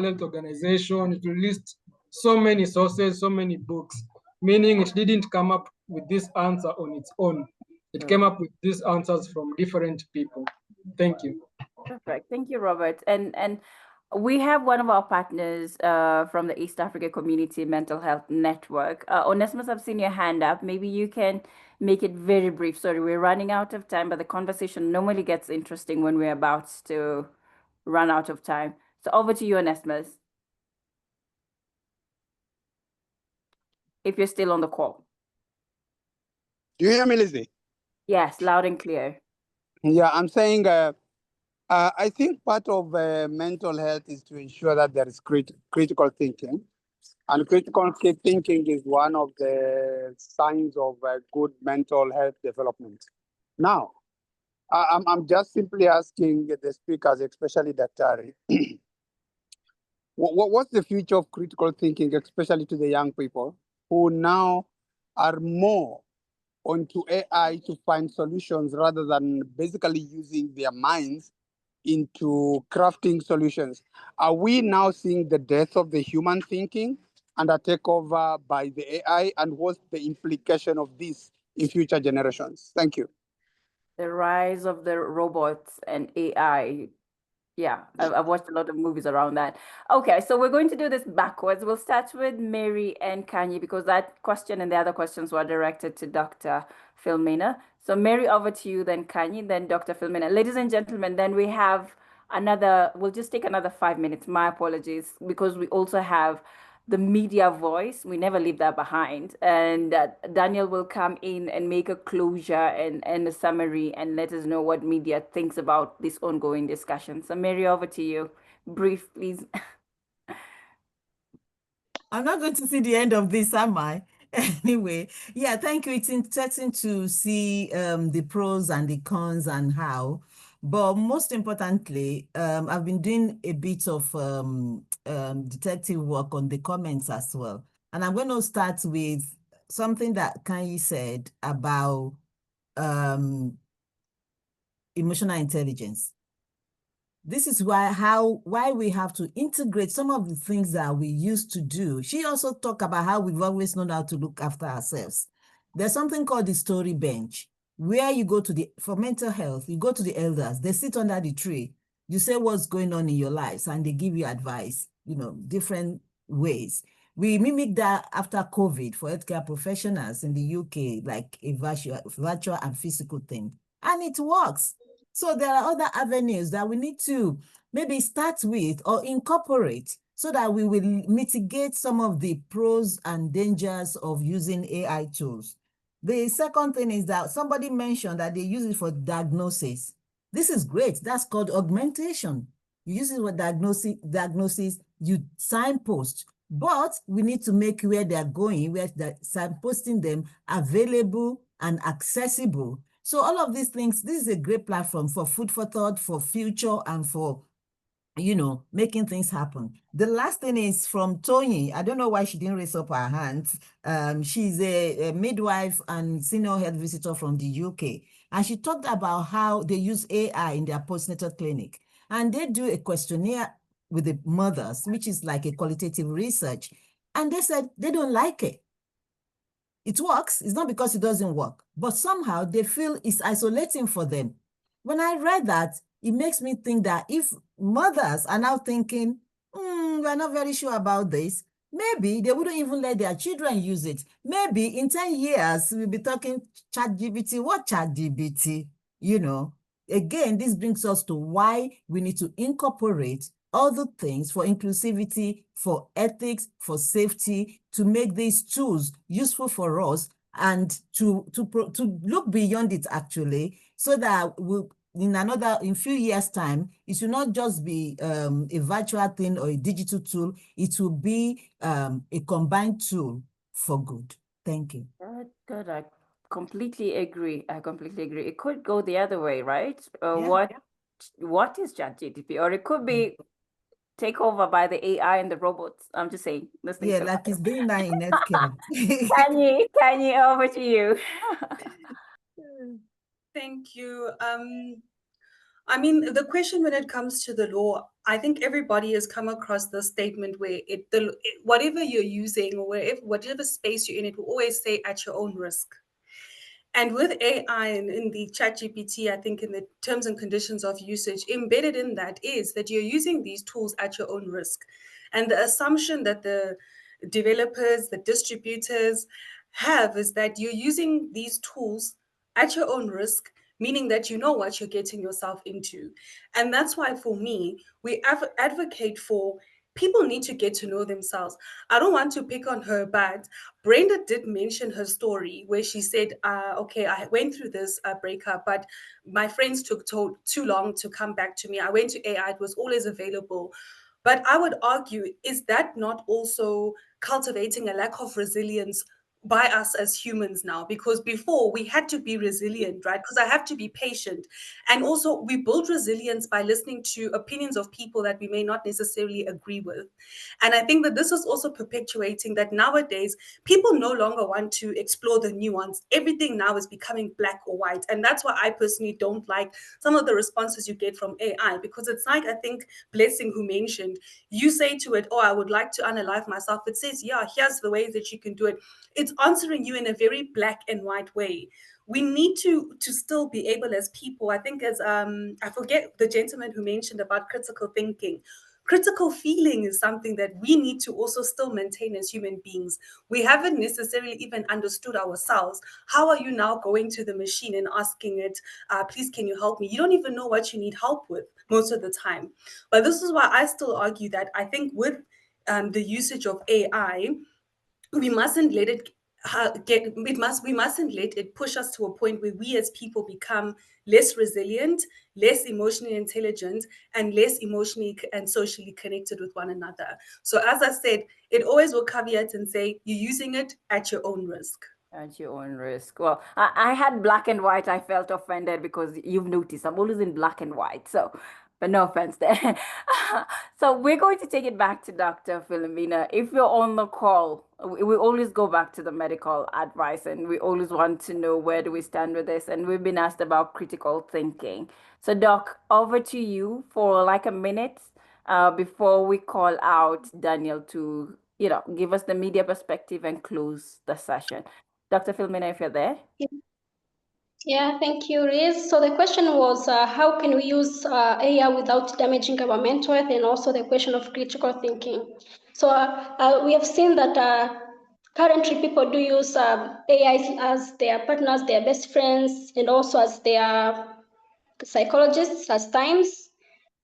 Health Organization. It will list so many sources, so many books, meaning it didn't come up with this answer on its own. It came up with these answers from different people. Thank you. Perfect. Thank you, Robert. And we have one of our partners from the East Africa Community Mental Health Network. Onesimus, I've seen your hand up. Maybe you can make it very brief. Sorry, we're running out of time, but the conversation normally gets interesting when we're about to run out of time. So over to you, Onesimus, if you're still on the call. Do you hear me, Lizzie? Yes, loud and clear. Yeah, I'm saying I think part of mental health is to ensure that there is critical thinking. And critical thinking is one of the signs of good mental health development. Now, I'm just simply asking the speakers, especially Daktari, what's the future of critical thinking, especially to the young people who now are more onto AI to find solutions rather than basically using their minds into crafting solutions? Are we now seeing the death of the human thinking and a takeover by the AI? And what's the implication of this in future generations? Thank you. The rise of the robots and AI. Yeah, I've watched a lot of movies around that. Okay, so we're going to do this backwards. We'll start with Mary and Kanye, because that question and the other questions were directed to Dr. Philomena. So Mary, over to you, then Kanye, then Dr. Philomena. Ladies and gentlemen, then we have we'll just take another 5 minutes. My apologies, because we also have the media voice. We never leave that behind. And Daniel will come in and make a closure and a summary and let us know what media thinks about this ongoing discussion. So Mary, over to you. Brief, please. I'm not going to see the end of this, am I? Anyway, yeah, thank you. It's interesting to see the pros and the cons and how. But most importantly, I've been doing a bit of detective work on the comments as well. And I'm going to start with something that Kanye said about emotional intelligence. This is why we have to integrate some of the things that we used to do. She also talked about how we've always known how to look after ourselves. There's something called the story bench, where you go to for mental health, you go to the elders, they sit under the tree, you say what's going on in your lives, and they give you advice, different ways. We mimic that after COVID for healthcare professionals in the UK, like a virtual and physical thing, and it works. So there are other avenues that we need to maybe start with or incorporate so that we will mitigate some of the pros and dangers of using AI tools. The second thing is that somebody mentioned that they use it for diagnosis. This is great. That's called augmentation. You use it for diagnosis, you signpost But we need to make where they're going, where they're posting them available and accessible. So all of these things, this is a great platform for food for thought, for future, and for, you know, making things happen. The last thing is from Tony. I don't know why she didn't raise up her hand. She's a midwife and senior health visitor from the UK. And she talked about how they use AI in their postnatal clinic. And they do a questionnaire with the mothers, which is like a qualitative research. And they said they don't like it. It works. It's not because it doesn't work, but somehow they feel it's isolating for them. When I read that, it makes me think that if mothers are now thinking, we're not very sure about this, maybe they wouldn't even let their children use it. Maybe in 10 years, we'll be talking ChatGPT. What ChatGPT? You know, again, this brings us to why we need to incorporate other things for inclusivity, for ethics, for safety, to make these tools useful for us and to look beyond it actually, so that we'll, in few years' time, it will not just be a virtual thing or a digital tool, it will be a combined tool for good. Thank you. Good. I completely agree. It could go the other way, right? Yeah. What is ChatGPT? Or it could be take over by the AI and the robots. I'm just saying. Yeah, like it's doing that in healthcare. Kanye, over to you. Thank you. I mean, the question when it comes to the law, I think everybody has come across this statement where whatever you're using or whatever space you're in, it will always say at your own risk. And with AI and in the ChatGPT, I think in the terms and conditions of usage, embedded in that is that you're using these tools at your own risk. And the assumption that the developers, the distributors have is that you're using these tools at your own risk, meaning that you know what you're getting yourself into. And that's why for me, we advocate for people need to get to know themselves. I don't want to pick on her, but Brenda did mention her story where she said, okay, I went through this breakup, but my friends took too long to come back to me. I went to AI, it was always available. But I would argue, is that not also cultivating a lack of resilience by us as humans now? Because before we had to be resilient, right? Because I have to be patient. And also we build resilience by listening to opinions of people that we may not necessarily agree with. And I think that this is also perpetuating that nowadays people no longer want to explore the nuance. Everything now is becoming black or white. And that's why I personally don't like some of the responses you get from AI, because it's like, I think Blessing who mentioned, you say to it, oh, I would like to unalive myself. It says, yeah, here's the ways that you can do it. It's answering you in a very black and white way. We need to still be able as people, I think as, I forget the gentleman who mentioned about critical thinking. Critical feeling is something that we need to also still maintain as human beings. We haven't necessarily even understood ourselves. How are you now going to the machine and asking it, please, can you help me? You don't even know what you need help with most of the time. But this is why I still argue that I think with the usage of AI, we mustn't let it we mustn't let it push us to a point where we as people become less resilient, less emotionally intelligent, and less emotionally and socially connected with one another. So as I said, it always will caveat and say you're using it at your own risk. At your own risk. Well, I had black and white. I felt offended because you've noticed I'm always in black and white. So, but no offense there. So we're going to take it back to Dr. Philomena. If you're on the call, we always go back to the medical advice and we always want to know where do we stand with this. And we've been asked about critical thinking. So Doc, over to you for like a minute before we call out Daniel to, you know, give us the media perspective and close the session. Dr. Philomena, if you're there. Yeah, thank you, Riz. So the question was, how can we use AI without damaging our mental health, and also the question of critical thinking. So we have seen that currently people do use AI as their partners, their best friends, and also as their psychologists at times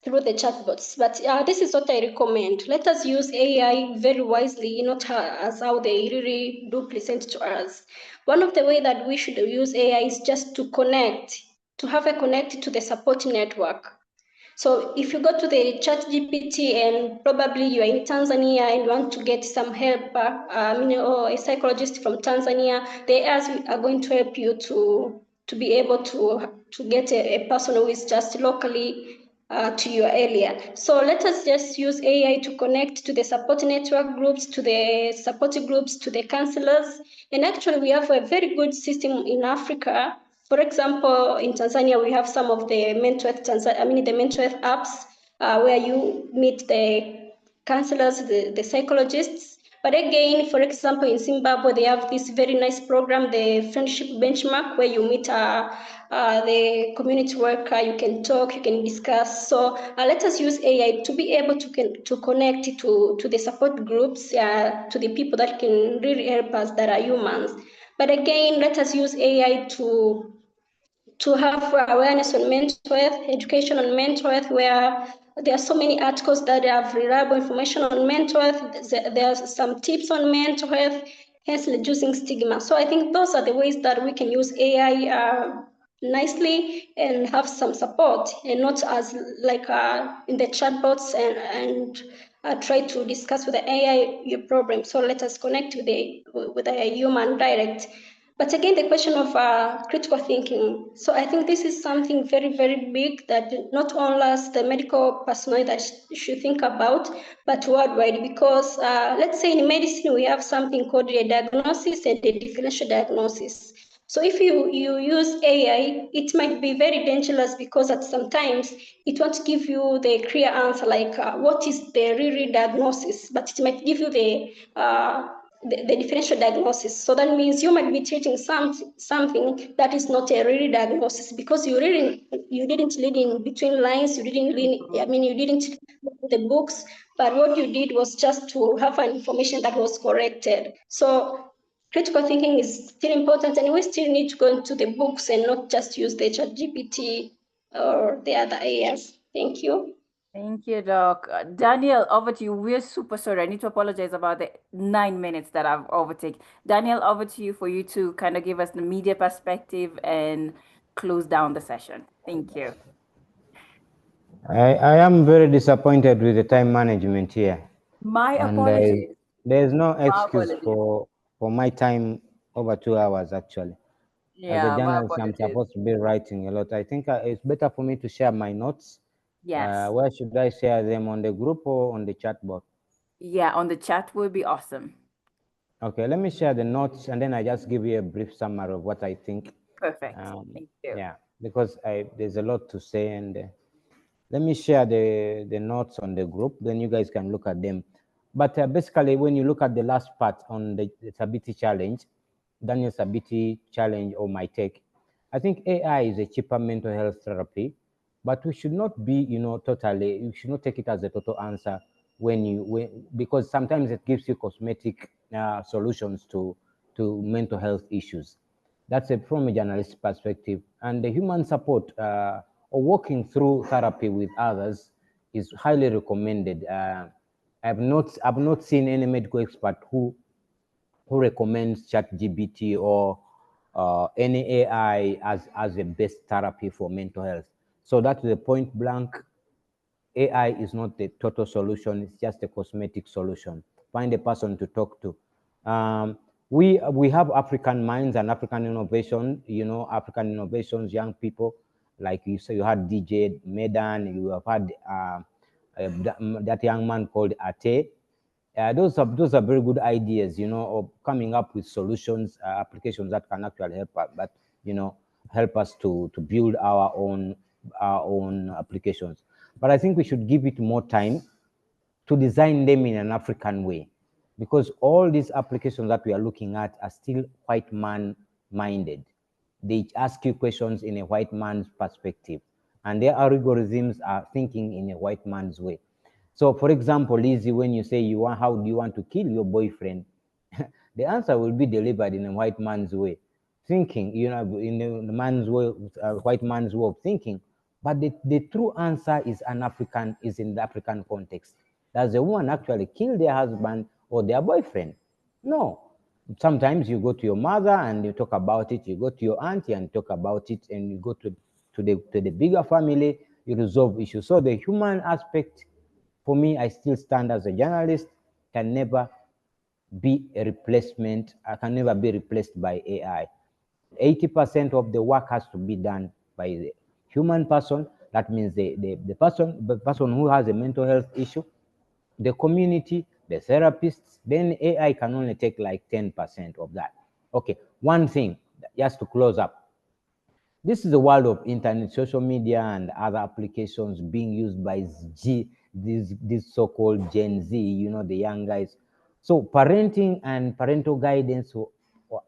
through the chatbots. But this is what I recommend. Let us use AI very wisely, not as how they really do present to us. One of the ways that we should use AI is just to connect, to have a connect to the support network. So if you go to the ChatGPT and probably you are in Tanzania and want to get some help, or a psychologist from Tanzania, the AIs are going to help you to be able to get a person who is just locally to your area. So let us just use AI to connect to the support network groups, to the support groups, to the counselors. And actually, we have a very good system in Africa. For example, in Tanzania, we have some of the mental health, the mental health apps where you meet the counselors, the psychologists. But again, for example, in Zimbabwe, they have this very nice program, the Friendship Benchmark, where you meet the community worker, you can talk, you can discuss. So let us use AI to be able to connect to the support groups, to the people that can really help us, that are humans. But again, let us use AI to have awareness on mental health, education on mental health, where there are so many articles that have reliable information on mental health. There are some tips on mental health, hence reducing stigma. So I think those are the ways that we can use AI nicely and have some support, and not as like in the chatbots and try to discuss with the AI your problem. So let us connect with a human direct. But again, the question of critical thinking. So I think this is something very, very big that not only as the medical personnel that should think about, but worldwide. Because let's say in medicine, we have something called a diagnosis and a differential diagnosis. So if you use AI, it might be very dangerous, because at sometimes it won't give you the clear answer, like what is the real diagnosis, but it might give you the differential diagnosis. So that means you might be treating something that is not a real diagnosis, because you didn't read in between lines, you didn't read the books, but what you did was just to have an information that was corrected. So critical thinking is still important, and we still need to go into the books and not just use the ChatGPT or the other AIs. Thank you. Thank you, Doc. Daniel, over to you. We're super sorry. I need to apologize about the 9 minutes that I've overtaken. Daniel, over to you for you to kind of give us the media perspective and close down the session. Thank you. I am very disappointed with the time management here. My apologies. There's no excuse apologies. for my time over 2 hours, actually. As Yeah, a my journalist, I'm apologies. supposed to be writing a lot. I think it's better for me to share my notes. Yes. Where should I share them, on the group or on the chat box? Yeah, on the chat would be awesome. Okay, let me share the notes, and then I just give you a brief summary of what I think. Perfect. Thank you. Yeah, because there's a lot to say, and let me share the notes on the group, then you guys can look at them. But basically, when you look at the last part on the Sabiti challenge, Daniel Sabiti challenge, or my take, I think AI is a cheaper mental health therapy, but we should not be, you should not take it as a total answer because sometimes it gives you cosmetic solutions to mental health issues. That's from a journalist perspective. And the human support or working through therapy with others is highly recommended. I've not seen any medical expert who recommends ChatGPT or any AI as the best therapy for mental health. So that's the point blank. AI is not the total solution, it's just a cosmetic solution. Find a person to talk to. We have African minds and African innovation, African innovations, young people, like you say, you had DJ Medan, you have had that young man called Ate. Those are very good ideas, of coming up with solutions, applications that can actually help us, but help us to build our own applications. But I think we should give it more time to design them in an African way, because all these applications that we are looking at are still white man minded. They ask you questions in a white man's perspective, and their algorithms are thinking in a white man's way. So, for example, Lizzie, when you say how do you want to kill your boyfriend, the answer will be delivered in a white man's way, thinking, in the man's way, white man's way of thinking. But the true answer is in the African context. Does the woman actually kill their husband or their boyfriend? No. Sometimes you go to your mother and you talk about it. You go to your auntie and talk about it, and you go to the bigger family. you resolve issues. So the human aspect, for me, I still stand as a journalist, can never be a replacement, can never be replaced by AI. 80% of the work has to be done by the human person. That means the person who has a mental health issue, the community, the therapists. Then AI can only take like 10% of that. Okay, one thing, just to close up. This is the world of internet, social media, and other applications being used by these so-called Gen Z, you know, the young guys. So parenting and parental guidance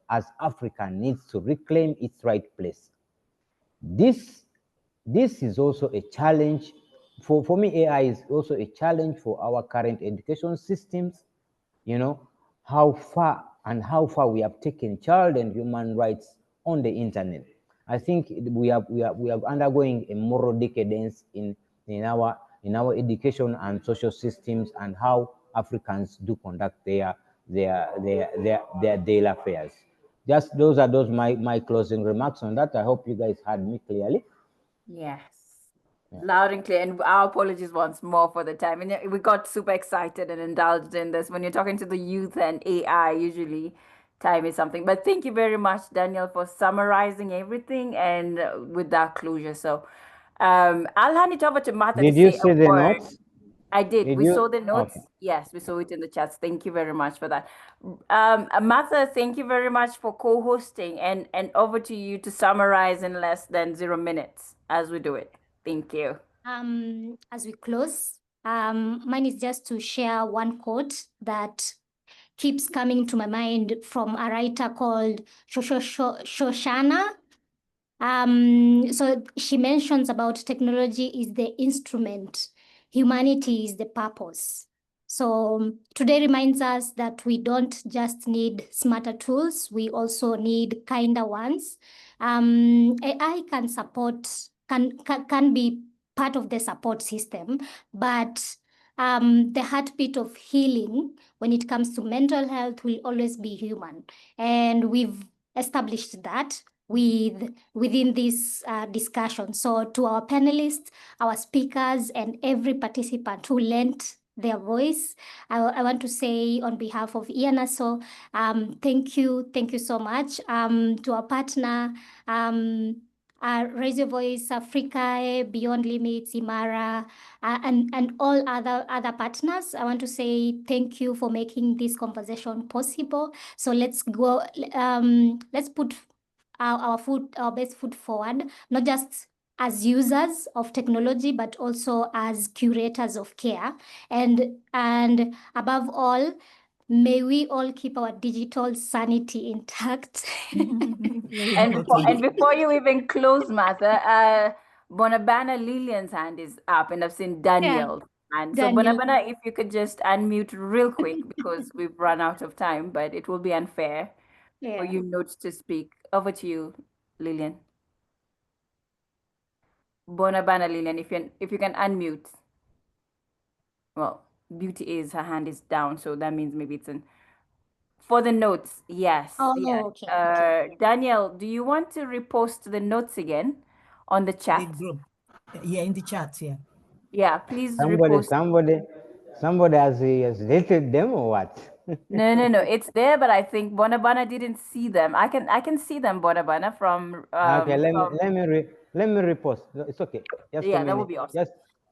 as Africa needs to reclaim its right place. This is also a challenge. For me, AI is also a challenge for our current education systems. You know, how far we have taken child and human rights on the internet. I think we are undergoing a moral decadence in our education and social systems, and how Africans do conduct their daily affairs. Just those are my closing remarks on that. I hope you guys heard me clearly. Yes. Loud and clear. And our apologies once more for the time. And we got super excited and indulged in this. When you're talking to the youth and AI, usually time is something. But thank you very much, Daniel, for summarizing everything and with that closure. So I'll hand it over to Martha Did to you say see a the word. notes? I did. We saw the notes. Okay. Yes, we saw it in the chats. Thank you very much for that. Martha, thank you very much for co-hosting, and over to you to summarize in less than 0 minutes as we do it. Thank you. As we close, mine is just to share one quote that keeps coming to my mind from a writer called Shoshana. So she mentions about technology is the instrument, humanity is the purpose. So today reminds us that we don't just need smarter tools, we also need kinder ones. AI can support, can be part of the support system, but the heartbeat of healing when it comes to mental health will always be human. And we've established that within this discussion. So to our panelists, our speakers, and every participant who lent their voice, I want to say on behalf of ENASO, thank you so much. To our partner, Raise Your Voice Africa, Beyond Limits, Imara, and all other partners. I want to say thank you for making this conversation possible. So let's go, let's put our best foot forward, not just as users of technology, but also as curators of care. And above all, may we all keep our digital sanity intact. And before you even close, Martha, Bonabana Lillian's hand is up, and I've seen Daniel. And so Daniel. Bonabana, if you could just unmute real quick because we've run out of time, but it will be unfair for you not to speak. Over to you, Lillian. Bonabana Lillian, if you can unmute. Well, Beauty is her hand is down, so that means maybe it's in. For the notes, yes. Oh, yes. okay. Daniel, do you want to repost the notes again on the chat? The group. Yeah, in the chat, yeah. Yeah, please repost. Somebody has deleted them or what? No. It's there, but I think Bonabana didn't see them. I can see them, Bonabana, from. Okay, let me repost. It's okay. Just Yeah, a minute. that would be awesome.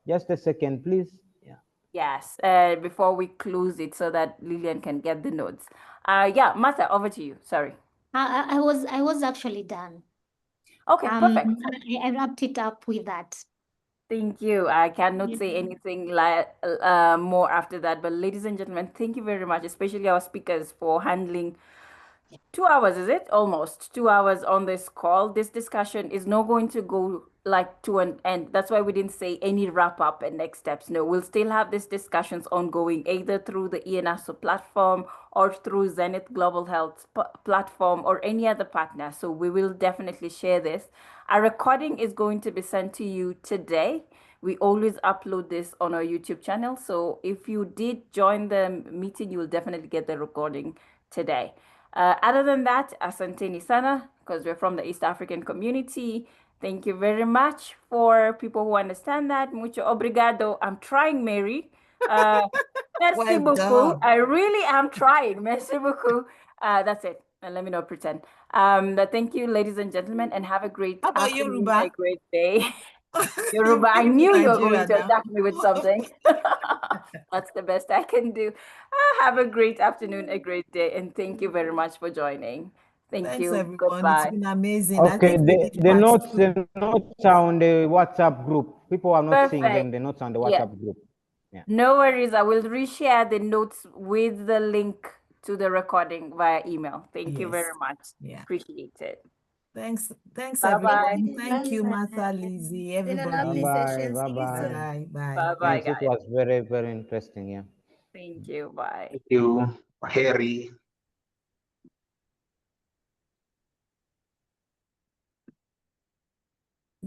Just a second, please. Yeah. Yes. Before we close it, so that Lillian can get the notes. Yeah, Martha, over to you. Sorry. I was actually done. Okay, perfect. I wrapped it up with that. Thank you. I cannot say anything more after that. But ladies and gentlemen, thank you very much, especially our speakers for handling 2 hours, is it? Almost 2 hours on this call. This discussion is not going to go like to an end. That's why we didn't say any wrap up and next steps. No, we'll still have these discussions ongoing, either through the ENASO platform or through Zenith Global Health platform or any other partner. So we will definitely share this. Our recording is going to be sent to you today. We always upload this on our YouTube channel. So if you did join the meeting, you will definitely get the recording today. Other than that, asanteni sana, because we're from the East African community. Thank you very much for people who understand that. Mucho obrigado. I'm trying, Mary. Merci Well beaucoup. done. I really am trying. Merci beaucoup. That's it. And let me not pretend. Thank you, ladies and gentlemen, and have a great How about afternoon, Yoruba? a great day. Yoruba, I knew you were going to Nigeria now. attack me with something. That's the best I can do. Have a great afternoon, a great day, and thank you very much for joining. Thank Thanks, you. everyone. Goodbye. It's been amazing. I Okay, think we did part the notes are on the WhatsApp group. People are not seeing them. Perfect. The notes on the Yeah. WhatsApp group. Yeah. No worries. I will reshare the notes with the link to the recording via email. Thank you very Yes. much. Yeah. Appreciate it. Thanks, Bye-bye. everyone. Thank you, Martha, Lizzie, Been a everybody. lovely session. See you Bye-bye. soon. Bye. Bye. Bye-bye, Thanks. It guys. was very, very interesting. Yeah. Thank you. Bye. Thank you, Harry.